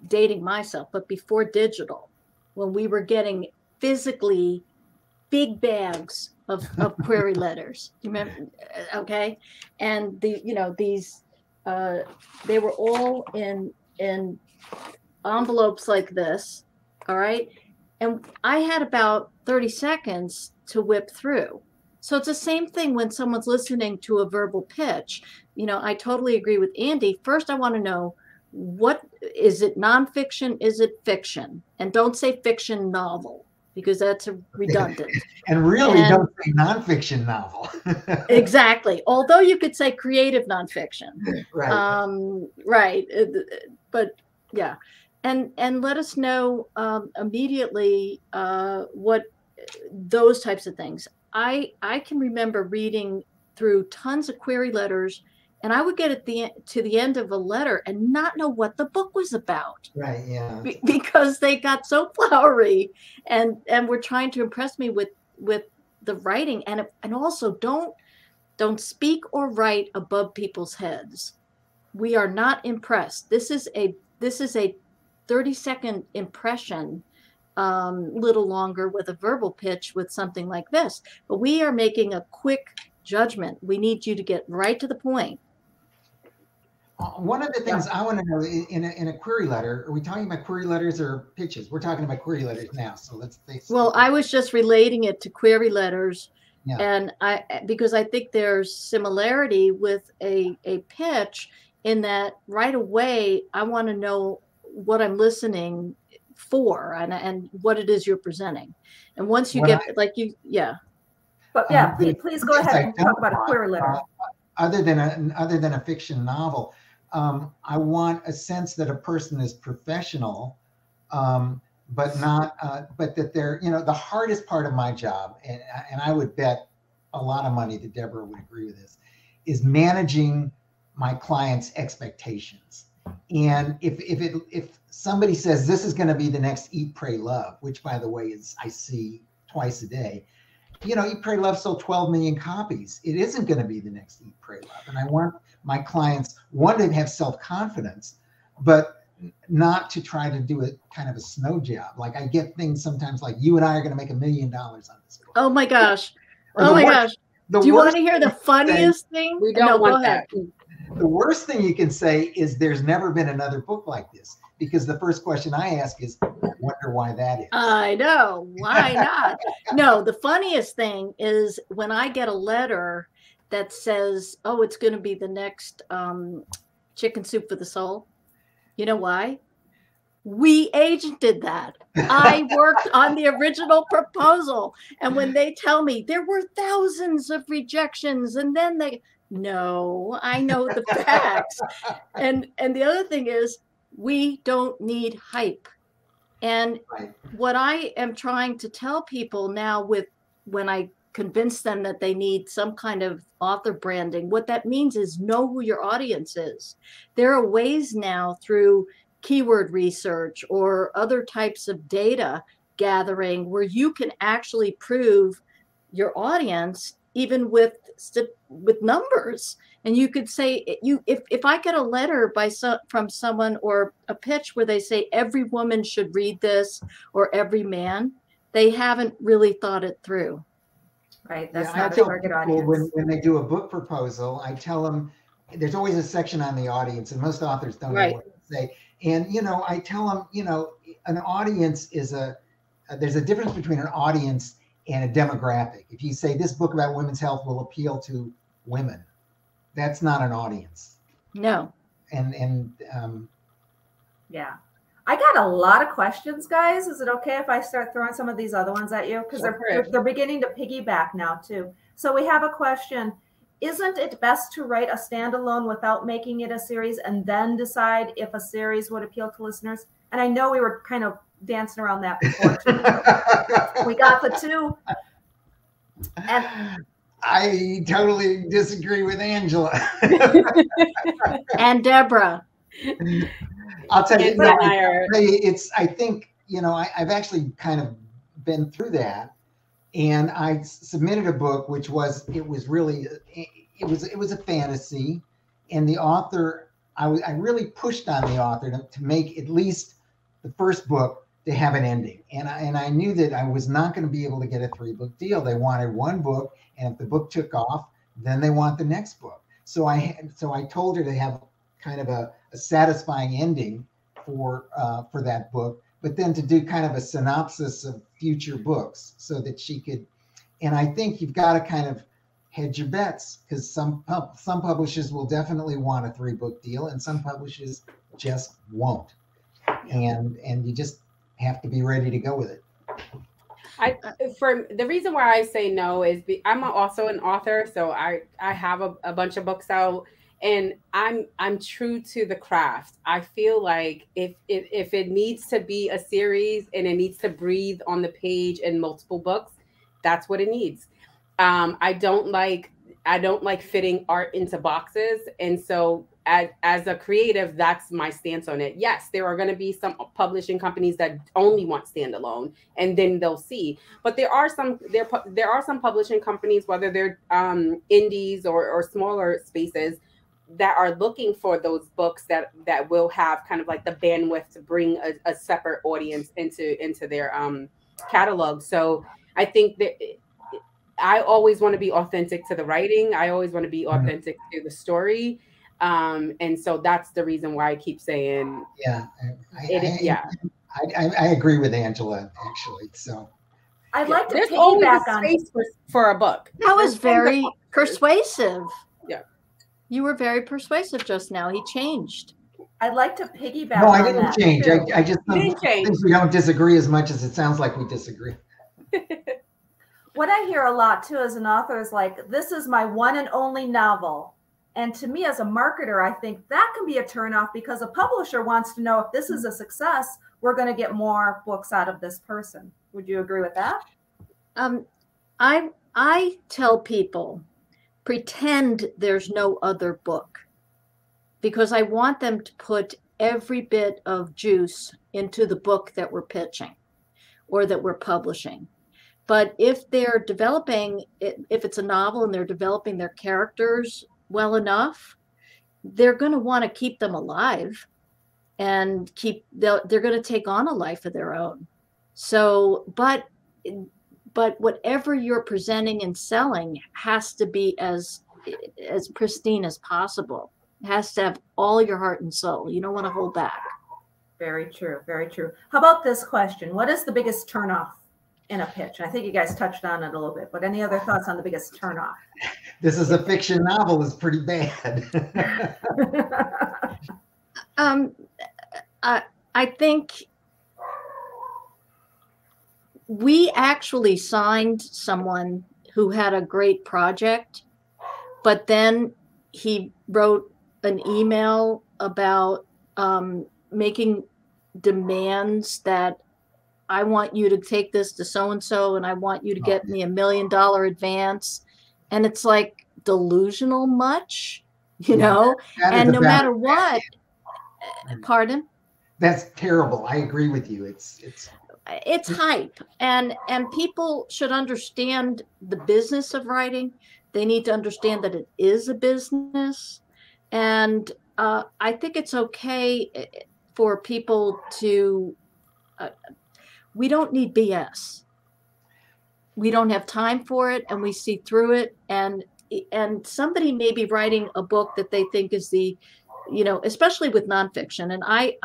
dating myself, but before digital, when we were getting physically big bags of query letters, you remember? Okay. And these, they were all in envelopes like this. All right. And I had about 30 seconds to whip through. So it's the same thing when someone's listening to a verbal pitch. I totally agree with Andy. First, I want to know, what is it, nonfiction? Is it fiction? And don't say fiction novel, because that's redundant. And really don't say nonfiction novel. Exactly. Although you could say creative nonfiction. Right. Right. But yeah. And let us know immediately what those types of things. I can remember reading through tons of query letters, and I would get to the end of a letter and not know what the book was about. Right. Yeah. Because they got so flowery and were trying to impress me with the writing, and also don't speak or write above people's heads. We are not impressed. This is a 30-second impression. Little longer with a verbal pitch with something like this, but we are making a quick judgment. We need you to get right to the point. One of the things I want to know in a query letter, are we talking about query letters or pitches? We're talking about query letters now, so let's face it. Well, I was just relating it to query letters, yeah. And because I think there's similarity with a pitch in that right away I want to know what I'm listening for and what it is you're presenting. And once you But please go ahead and talk about a query letter. Other than a fiction novel, I want a sense that a person is professional but not, but that they're, you know, the hardest part of my job, and I would bet a lot of money that Deborah would agree with this, is managing my clients' expectations. And if somebody says this is going to be the next Eat, Pray, Love, which by the way is I see twice a day, you know, Eat, Pray, Love sold 12 million copies. It isn't going to be the next Eat, Pray, Love. And I want my clients, one, to have self-confidence, but not to try to do a kind of a snow job. Like I get things sometimes like, you and I are going to make $1 million on this book. Oh my gosh. Oh my gosh. Do you want to hear the funniest thing? We don't want that. The worst thing you can say is there's never been another book like this, because the first question I ask is, I wonder why that is. I know. Why not? No, the funniest thing is when I get a letter that says, oh, it's going to be the next Chicken Soup for the Soul. You know why? We agented that. I worked on the original proposal. And when they tell me there were thousands of rejections, and then no, I know the facts. And the other thing is, we don't need hype. And what I am trying to tell people now, when I convince them that they need some kind of author branding, what that means is know who your audience is. There are ways now through keyword research or other types of data gathering where you can actually prove your audience even with numbers. And you could say, if I get a letter from someone or a pitch where they say every woman should read this or every man, they haven't really thought it through. Right, that's not the target audience. When they do a book proposal, I tell them there's always a section on the audience, and most authors don't know what to say. And you know, I tell them, you know, an audience is there's a difference between an audience and a demographic. If you say this book about women's health will appeal to women, that's not an audience. No. And yeah. I got a lot of questions, guys. Is it okay if I start throwing some of these other ones at you? Because they're beginning to piggyback now, too. So we have a question. Isn't it best to write a standalone without making it a series and then decide if a series would appeal to listeners? And I know we were kind of dancing around that before, too. We got the two. And I totally disagree with Angela. And Deborah. I'll tell you, I think, you know, I've actually kind of been through that, and I submitted a book, which was a fantasy, and the author, I really pushed on the author to make at least the first book to have an ending, and I knew that I was not going to be able to get a 3-book deal. They wanted one book, and if the book took off, then they want the next book. So I told her to have kind of a satisfying ending for that book, but then to do kind of a synopsis of future books so that she could. And I think you've got to kind of hedge your bets, because some publishers will definitely want a 3-book deal, and some publishers just won't. And you just have to be ready to go with it. For the reason why I say no is I'm also an author, so I have a bunch of books out. And I'm true to the craft. I feel like if it needs to be a series and it needs to breathe on the page in multiple books, that's what it needs. I don't like fitting art into boxes, and so as a creative, that's my stance on it. Yes, there are going to be some publishing companies that only want standalone, and then they'll see. But there are some publishing companies, whether they're indies or smaller spaces, that are looking for those books that will have kind of like the bandwidth to bring a separate audience into their catalog. So I think that I always want to be authentic to the writing. I always want to be authentic to the story. And so that's the reason why I keep saying, I agree with Angela, actually. So I'd like to there's always piggyback a space for a book. That was very persuasive. Yeah. You were very persuasive just now. He changed. I'd like to piggyback. No, I didn't change. Too. I just think we don't disagree as much as it sounds like we disagree. What I hear a lot too as an author is like, this is my one and only novel. And to me as a marketer, I think that can be a turnoff, because a publisher wants to know if this is a success, we're going to get more books out of this person. Would you agree with that? I tell people, pretend there's no other book, because I want them to put every bit of juice into the book that we're pitching or that we're publishing. But if they're developing, if it's a novel and they're developing their characters well enough, they're going to want to keep them alive and they're going to take on a life of their own. So, but whatever you're presenting and selling has to be as pristine as possible. It has to have all your heart and soul. You don't want to hold back. Very true. Very true. How about this question? What is the biggest turnoff in a pitch? I think you guys touched on it a little bit, but any other thoughts on the biggest turnoff? This is a fiction novel is pretty bad. I think we actually signed someone who had a great project, but then he wrote an email about making demands that I want you to take this to so-and-so and I want you to get me $1 million advance. And it's like delusional much, you know, and no matter what, pardon? That's terrible. I agree with you. It's hype, and people should understand the business of writing. They need to understand that it is a business. And I think it's okay for people to, we don't need BS. We don't have time for it, and we see through it. And somebody may be writing a book that they think is the, you know, especially with nonfiction. And I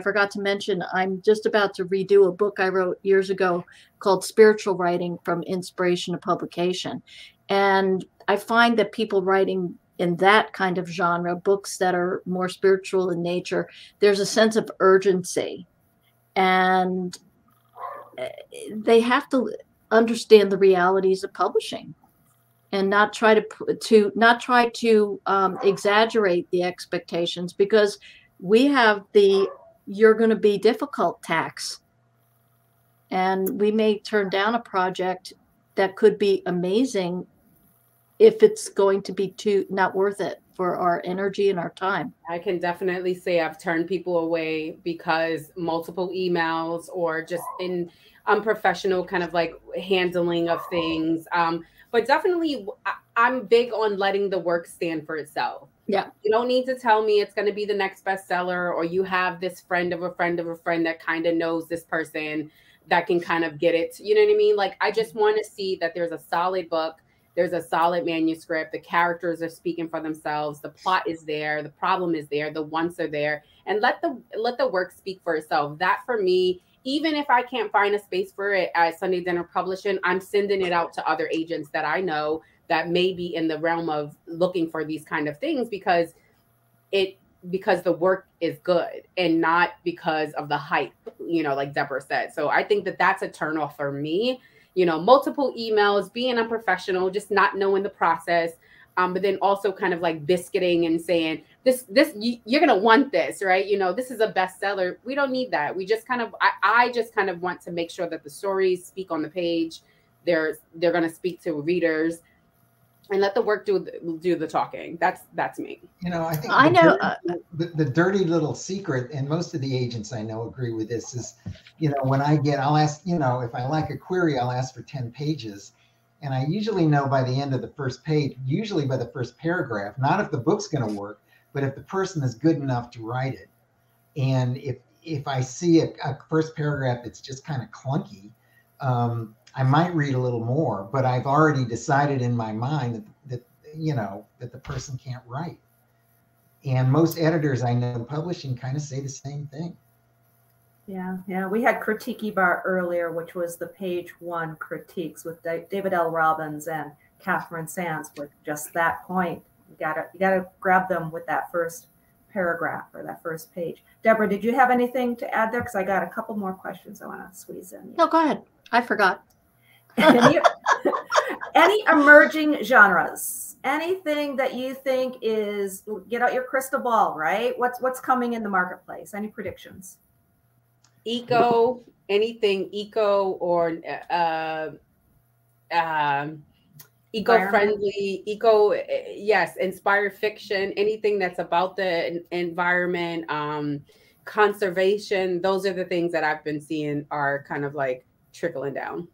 forgot to mention, I'm just about to redo a book I wrote years ago called Spiritual Writing from Inspiration to Publication. And I find that people writing in that kind of genre, books that are more spiritual in nature, there's a sense of urgency, and they have to understand the realities of publishing and not try to exaggerate the expectations, because we have the "you're going to be difficult" tax, and we may turn down a project that could be amazing if it's going to be not worth it for our energy and our time. I can definitely say I've turned people away because multiple emails or just in unprofessional kind of like handling of things. But definitely I'm big on letting the work stand for itself. Yeah. You don't need to tell me it's going to be the next bestseller, or you have this friend of a friend of a friend that kind of knows this person that can kind of get it. You know what I mean? Like, I just want to see that there's a solid book. There's a solid manuscript. The characters are speaking for themselves. The plot is there. The problem is there. The wants are there. And let the work speak for itself. That, for me, even if I can't find a space for it at Sunday Dinner Publishing, I'm sending it out to other agents that I know that may be in the realm of looking for these kind of things, because the work is good and not because of the hype, you know, like Deborah said. So I think that that's a turnoff for me. You know, multiple emails, being unprofessional, just not knowing the process, but then also kind of like biscuiting and saying you're gonna want this, right? You know, this is a bestseller. We don't need that. We just kind of, I just kind of want to make sure that the stories speak on the page. They're gonna speak to readers, and let the work do the talking. That's me. You know, I think the dirty little secret, and most of the agents I know agree with this, is, you know, when I'll ask, you know, if I like a query, I'll ask for 10 pages. And I usually know by the end of the first page, usually by the first paragraph, not if the book's going to work, but if the person is good enough to write it. And if I see a first paragraph that's just kind of clunky, I might read a little more, but I've already decided in my mind that the person can't write. And most editors I know in publishing kind of say the same thing. Yeah. We had Critique Bar earlier, which was the page 1 critiques with David L. Robbins and Catherine Sands, with just that point. You gotta grab them with that first paragraph or that first page. Deborah, did you have anything to add there? Because I got a couple more questions I want to squeeze in. No, go ahead. I forgot. Any emerging genres? Anything that you think is, get out your crystal ball, right? What's coming in the marketplace? Any predictions? anything eco or eco-friendly, yes, inspired fiction, anything that's about the environment, conservation. Those are the things that I've been seeing are kind of like trickling down.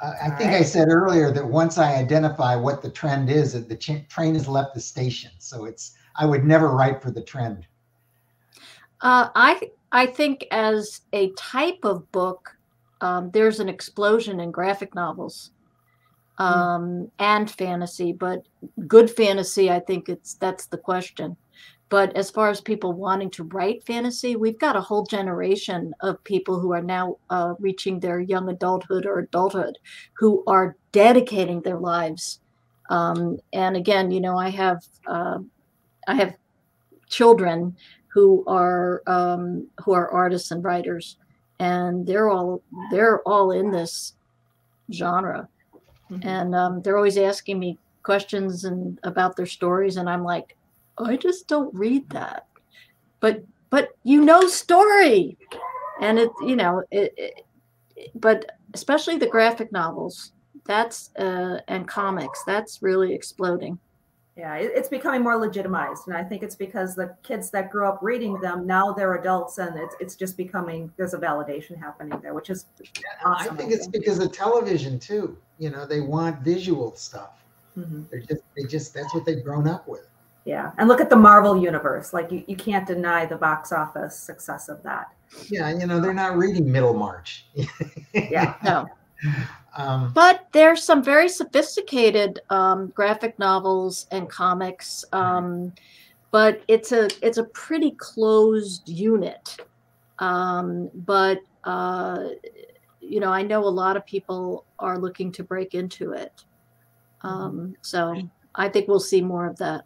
I think I said earlier that once I identify what the trend is, that the train has left the station. So I would never write for the trend. I think as a type of book, there's an explosion in graphic novels and fantasy, but good fantasy, I think that's the question. But as far as people wanting to write fantasy, we've got a whole generation of people who are now reaching their young adulthood or adulthood who are dedicating their lives. And again, you know, I have children who are artists and writers, and they're all in this genre. Mm-hmm. And they're always asking me questions and about their stories, and I'm like, I just don't read that. But you know, story, and it, you know, but especially the graphic novels, that's and comics, that's really exploding. Yeah, it's becoming more legitimized, and I think it's because the kids that grew up reading them, now they're adults, and it's just becoming, there's a validation happening there, which is awesome. I think it's because of television too. You know, they want visual stuff. Mm-hmm. They just that's what they've grown up with. Yeah, and look at the Marvel universe. Like you can't deny the box office success of that. Yeah, you know, they're not reading Middlemarch. Yeah, no. But there's some very sophisticated graphic novels and comics, but it's a pretty closed unit. But you know, I know a lot of people are looking to break into it. So I think we'll see more of that.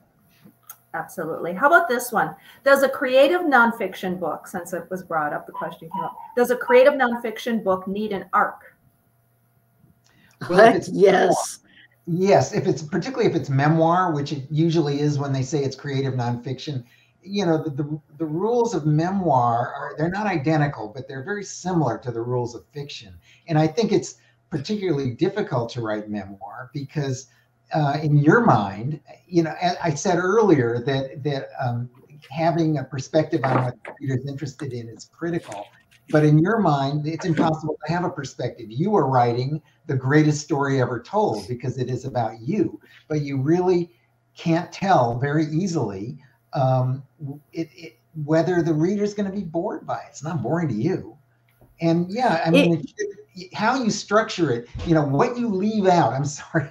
Absolutely. How about this one? Does a creative nonfiction book, since it was brought up, the question came up, does a creative nonfiction book need an arc? Well, yes. Yes, particularly if it's memoir, which it usually is when they say it's creative nonfiction. You know, the rules of memoir they're not identical, but they're very similar to the rules of fiction. And I think it's particularly difficult to write memoir because in your mind, you know, I said earlier that having a perspective on what the reader's interested in is critical. But in your mind, it's impossible to have a perspective. You are writing the greatest story ever told because it is about you, but you really can't tell very easily whether the reader's going to be bored by it. It's not boring to you. And yeah, I mean, how you structure it, you know, what you leave out, I'm sorry,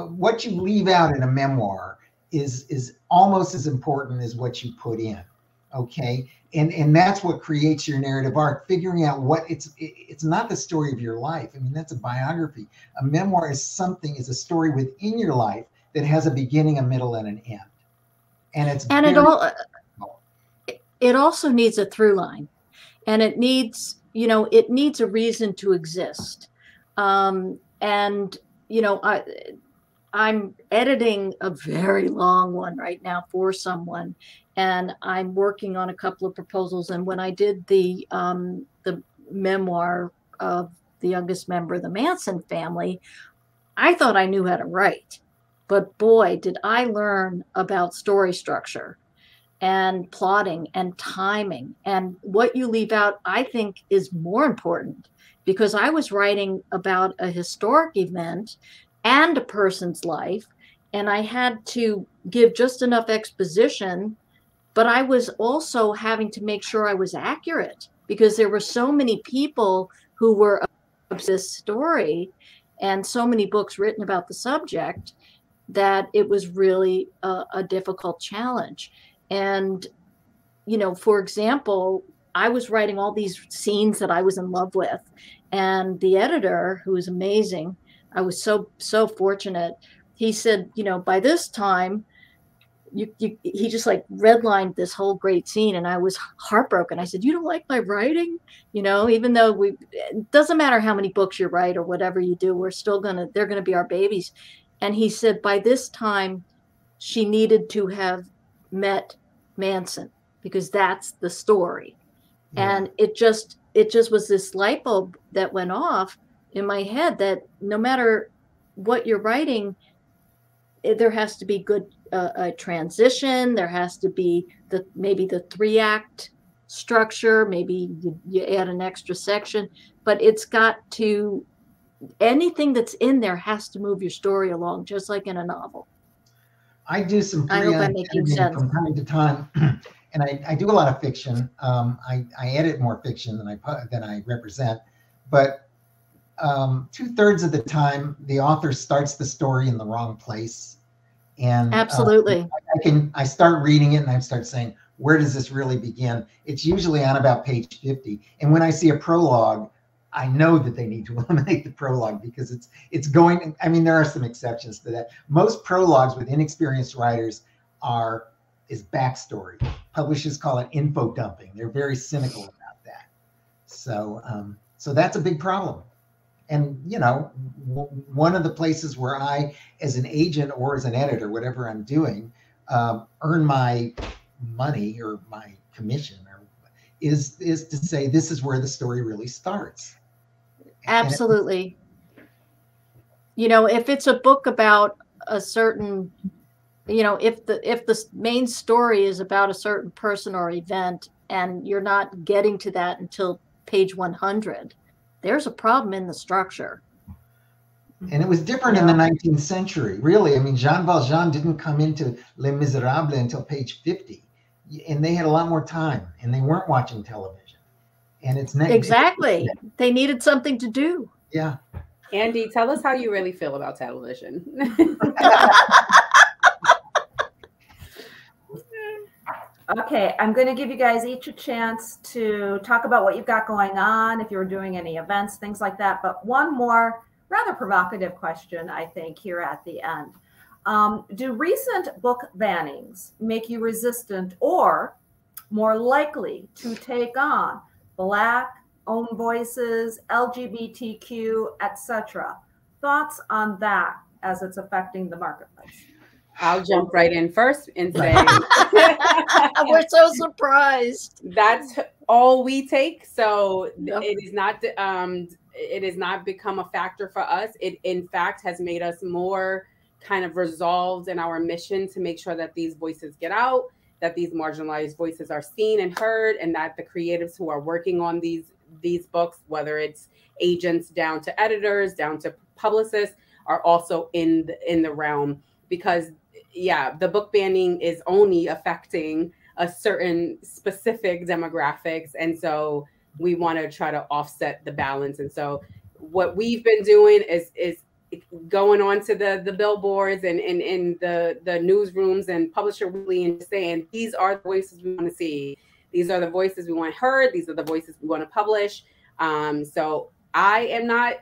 what you leave out in a memoir is almost as important as what you put in. Okay. And that's what creates your narrative arc, figuring out what it's not the story of your life. I mean, that's a biography. A memoir is a story within your life that has a beginning, a middle, and an end. And it also needs a through line, and it needs a reason to exist. And, you know, I'm editing a very long one right now for someone, and I'm working on a couple of proposals. And when I did the memoir of the youngest member of the Manson family, I thought I knew how to write, but boy, did I learn about story structure and plotting and timing. And what you leave out, I think, is more important, because I was writing about a historic event and a person's life, and I had to give just enough exposition, but I was also having to make sure I was accurate because there were so many people who were of this story and so many books written about the subject that it was really a difficult challenge. And, you know, for example, I was writing all these scenes that I was in love with, and the editor, who was amazing, I was so fortunate. He said, you know, by this time, he just like redlined this whole great scene, and I was heartbroken. I said, you don't like my writing? You know, even though it doesn't matter how many books you write or whatever you do, they're gonna be our babies. And he said, by this time, she needed to have met Manson, because that's the story. And it just was this light bulb that went off in my head that no matter what you're writing, there has to be good a transition. There has to be maybe the 3-act structure. Maybe you add an extra section, but it's got to, anything that's in there has to move your story along, just like in a novel. I do some I hope I'm making sense from time to time, and I do a lot of fiction. I edit more fiction than I represent, but 2/3 of the time the author starts the story in the wrong place, and absolutely, I start reading it and I start saying, where does this really begin? It's usually on about page 50, and when I see a prologue, I know that they need to eliminate the prologue because it's going. I mean, there are some exceptions to that. Most prologues with inexperienced writers is backstory. Publishers call it info dumping. They're very cynical about that. So that's a big problem. And one of the places where I, as an agent or as an editor, whatever I'm doing, earn my money or my commission, is to say this is where the story really starts. Absolutely. If it's a book about a certain, if the main story is about a certain person or event and you're not getting to that until page 100, there's a problem in the structure. And it was different in the 19th century, really. I mean, Jean Valjean didn't come into Les Miserables until page 50, and they had a lot more time, and they weren't watching television. And it's exactly. They needed something to do. Yeah. Andy, tell us how you really feel about television. Okay, I'm going to give you guys each a chance to talk about what you've got going on, if you're doing any events, things like that. But one more rather provocative question, I think, here at the end. Do recent book bannings make you resistant or more likely to take on Black own voices, LGBTQ, etc.? Thoughts on that as it's affecting the marketplace? I'll jump right in first and say we're so surprised. That's all we take. So it has not become a factor for us. It in fact has made us more kind of resolved in our mission to make sure that these voices get out, that these marginalized voices are seen and heard, and that the creatives who are working on these books, whether it's agents down to editors, down to publicists, are also in the realm. Because the book banning is only affecting a certain specific demographics, and so we want to try to offset the balance. And so what we've been doing is going on to the billboards and in the newsrooms and Publisher Weekly and saying, these are the voices we want to see. These are the voices we want heard. These are the voices we want to publish. So I am not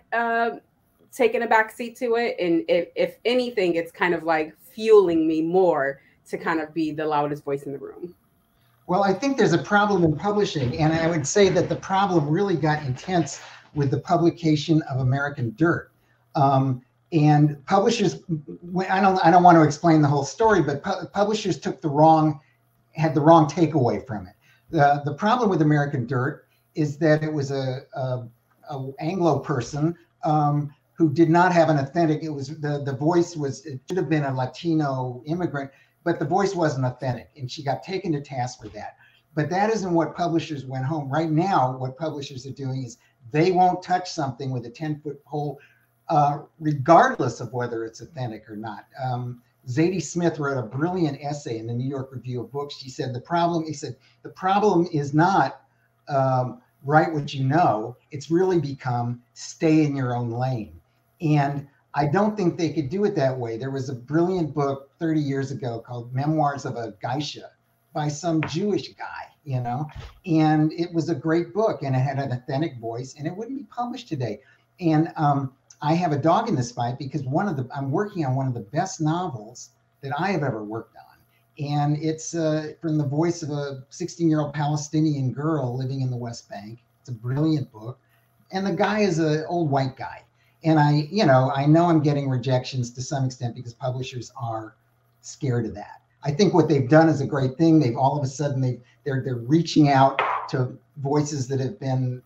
taking a back seat to it. And if anything, it's kind of like fueling me more to kind of be the loudest voice in the room. Well, I think there's a problem in publishing, and I would say that the problem really got intense with the publication of American Dirt. And publishers, I don't want to explain the whole story, but publishers had the wrong takeaway from it. The problem with American Dirt is that it was a Anglo person who did not have an authentic. It was the voice was, it should have been a Latino immigrant, but the voice wasn't authentic, and she got taken to task for that. But that isn't what publishers went home. Right now, what publishers are doing is they won't touch something with a 10-foot pole, regardless of whether it's authentic or not. Zadie Smith wrote a brilliant essay in the New York Review of Books. He said the problem is not write what you know. It's really become stay in your own lane. And I don't think they could do it that way. There was a brilliant book 30 years ago called Memoirs of a Geisha by some Jewish guy, and it was a great book, and it had an authentic voice, and it wouldn't be published today. And I have a dog in this fight because I'm working on one of the best novels that I have ever worked on. And it's from the voice of a 16-year-old Palestinian girl living in the West Bank. It's a brilliant book. And the guy is an old white guy. And I know I'm getting rejections to some extent because publishers are scared of that. I think what they've done is a great thing. They've all of a sudden they're reaching out to voices that have been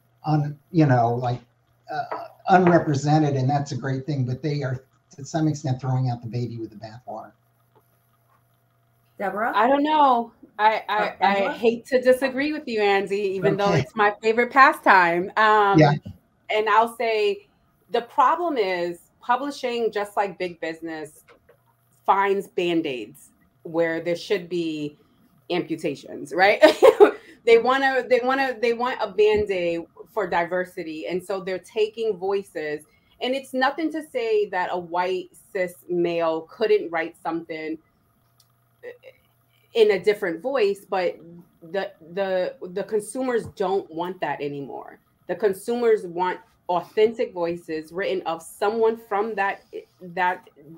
unrepresented, and that's a great thing. But they are to some extent throwing out the baby with the bathwater. Deborah? I don't know. I hate to disagree with you, Andy, even though it's my favorite pastime. And I'll say the problem is publishing, just like big business, finds band-aids where there should be amputations, right? They want a band-aid for diversity. And so they're taking voices. And it's nothing to say that a white cis male couldn't write something in a different voice, but the consumers don't want that anymore. The consumers want authentic voices written of someone from that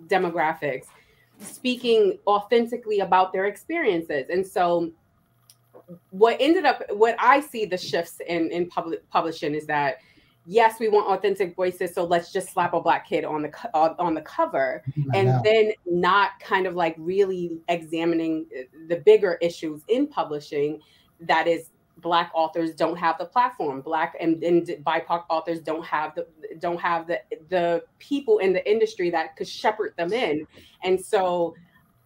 demographics, speaking authentically about their experiences. And so what I see the shifts in publishing is that, yes, we want authentic voices, so let's just slap a Black kid on the cover, and then not kind of like really examining the bigger issues in publishing. That is, Black authors don't have the platform. Black and BIPOC authors don't have the people in the industry that could shepherd them in. And so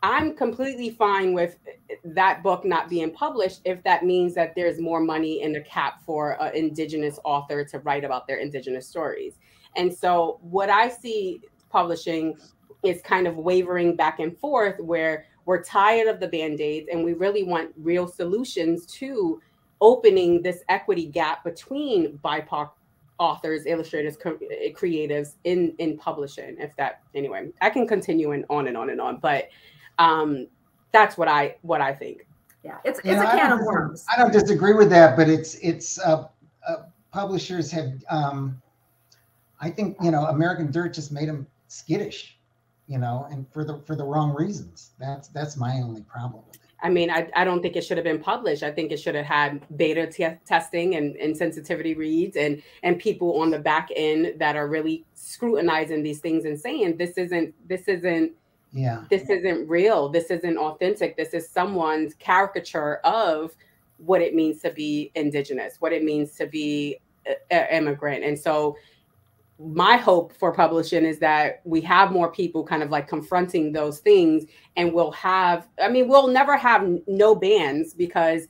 I'm completely fine with that book not being published if that means that there's more money in the cap for an Indigenous author to write about their Indigenous stories. And so what I see publishing is kind of wavering back and forth, where we're tired of the Band-Aids and we really want real solutions to opening this equity gap between BIPOC authors, illustrators, creatives in publishing. Anyway, I can continue on and on and on, but that's what I think. Yeah, it's a can of worms. I don't disagree with that, but it's publishers have, I think, American Dirt just made them skittish, and for the wrong reasons. That's my only problem with it. I mean, I don't think it should have been published. I think it should have had beta testing and sensitivity reads and people on the back end that are really scrutinizing these things and saying this isn't real. This isn't authentic. This is someone's caricature of what it means to be Indigenous, what it means to be an immigrant. And so my hope for publishing is that we have more people kind of like confronting those things, and we'll never have no bans, because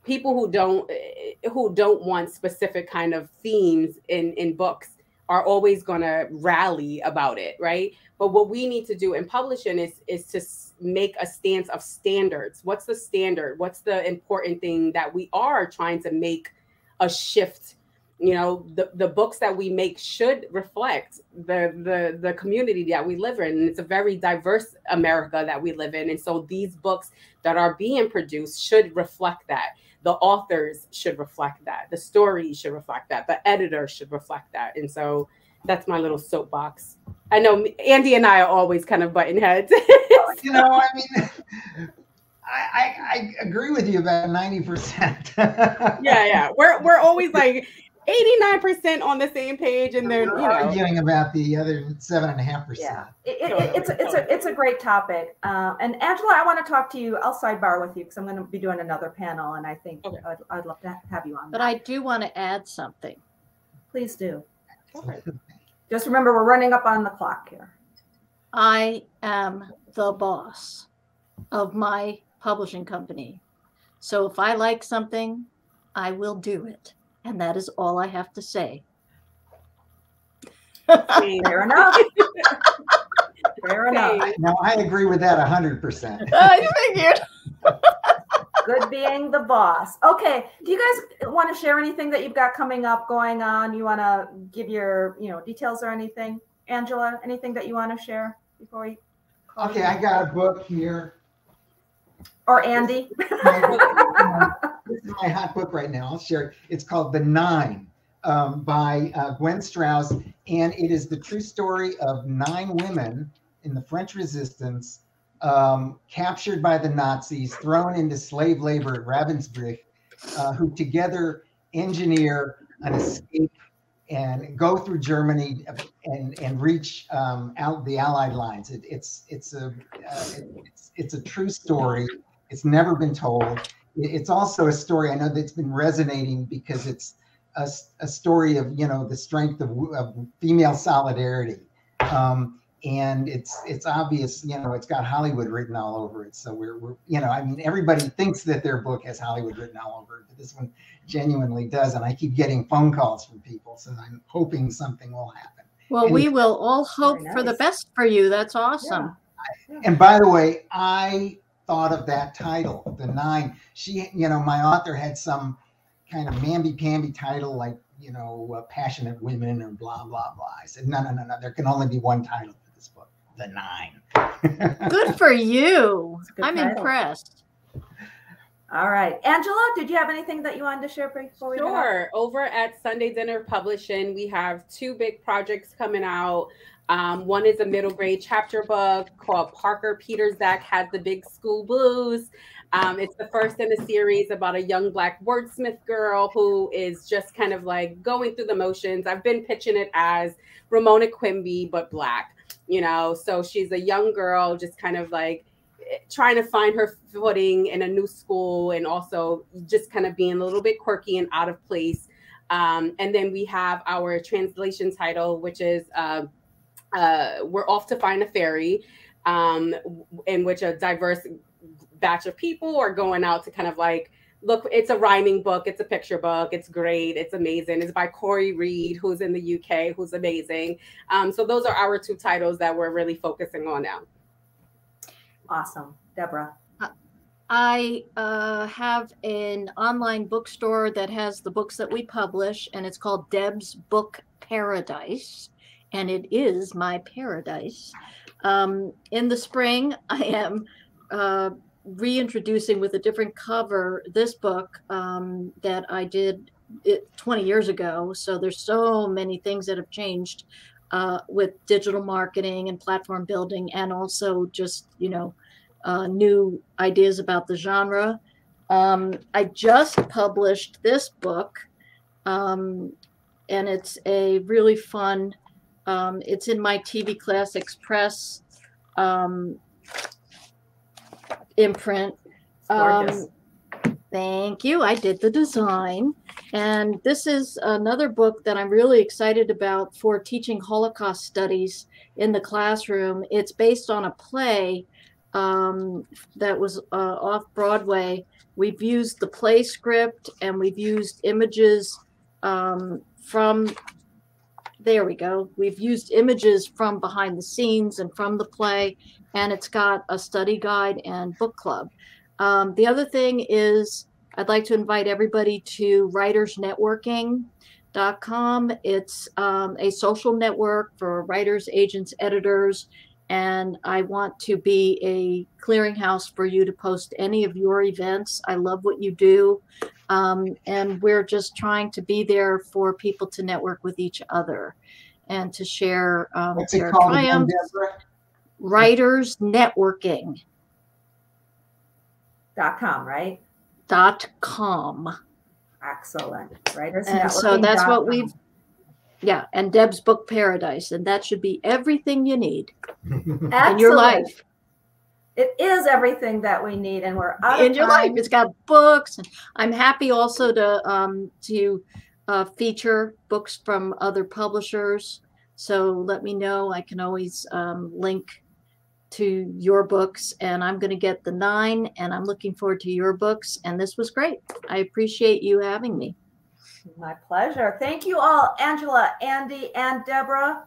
people who don't want specific kind of themes in books are always going to rally about it, right? But what we need to do in publishing is to make a stance of standards. What's the standard? What's the important thing that we are trying to make a shift? The books that we make should reflect the community that we live in. And it's a very diverse America that we live in. And so these books that are being produced should reflect that. The authors should reflect that. The stories should reflect that. The editor should reflect that. And so that's my little soapbox. I know Andy and I are always kind of butting heads. I agree with you about 90%. Yeah. We're always like 89% on the same page, and then arguing about the other 7.5%. Yeah, it's a great topic. And Angela, I want to talk to you. I'll sidebar with you because I'm going to be doing another panel, and I think I'd love to have you on. But I do want to add something. Please do. Just remember, we're running up on the clock here. I am the boss of my publishing company. So if I like something, I will do it. And that is all I have to say. Fair enough. Fair enough. No, I agree with that 100%. I figured. Good being the boss. Okay. Do you guys want to share anything that you've got coming up, going on? You want to give your, details or anything? Angela, anything that you want to share before we call Okay, you? I got a book here. Or Andy. This is my hot book right now. I'll share it. It's called The Nine by Gwen Strauss. And it is the true story of 9 women in the French Resistance, captured by the Nazis, thrown into slave labor at Ravensbrück, who together engineer an escape and go through Germany and reach out the Allied lines. It's a true story. It's never been told. it's also a story I know that's been resonating because it's a story of, you know, the strength of female solidarity. And it's obvious, you know, it's got Hollywood written all over it. So we're you know, I mean, everybody thinks that their book has Hollywood written all over it, but this one genuinely does. And I keep getting phone calls from people, so I'm hoping something will happen. Well, we will all hope for the best for you. That's awesome. Yeah. And by the way, I thought of that title, The Nine. She, you know, my author had some kind of mamby-pamby title like, you know, Passionate Women or blah, blah, blah. I said, no. There can only be one title for this book, The Nine. Good for you. I'm title. Impressed. All right. Angela, did you have anything that you wanted to share before we Sure. Over at Sunday Dinner Publishing, we have two big projects coming out. One is a middle grade chapter book called Parker Peter Zach Has the Big School Blues. It's the first in a series about a young Black wordsmith girl who is just kind of like going through the motions. I've been pitching it as Ramona Quimby, but Black, you know, so she's a young girl just kind of like trying to find her footing in a new school and also just kind of being a little bit quirky and out of place. And then we have our translation title, which is We're Off to Find a Fairy, in which a diverse batch of people are going out to kind of like, look, it's a rhyming book, it's a picture book, it's great, it's amazing. It's by Corey Reed, who's in the UK, who's amazing. So those are our two titles that we're really focusing on now. Awesome. Deborah. I have an online bookstore that has the books that we publish, and it's called Deb's Book Paradise, and it is my paradise. In the spring, I am reintroducing with a different cover this book that I did 20 years ago. So there's so many things that have changed with digital marketing and platform building, and also just, you know, new ideas about the genre. I just published this book, and it's a really fun, it's in my TV Classics Press imprint. Thank you. I did the design. And this is another book that I'm really excited about for teaching Holocaust studies in the classroom. It's based on a play that was off Broadway. We've used the play script and we've used images from, there we go. We've used images from behind the scenes and from the play, and it's got a study guide and book club. The other thing is I'd like to invite everybody to writersnetworking.com. It's a social network for writers, agents, editors, and I want to be a clearinghouse for you to post any of your events. I love what you do, and we're just trying to be there for people to network with each other and to share their triumphs. Writers Networking. .com, right? .com. Excellent. Writers And so that's what we've, yeah, and Deb's Book Paradise, and that should be everything you need in your life. It is everything that we need, and we're out in your life. It's got books, and I'm happy also to feature books from other publishers. So let me know. I can always link to your books, and I'm going to get the 9, and I'm looking forward to your books. And this was great. I appreciate you having me. My pleasure. Thank you all, Angela, Andy, and Deborah.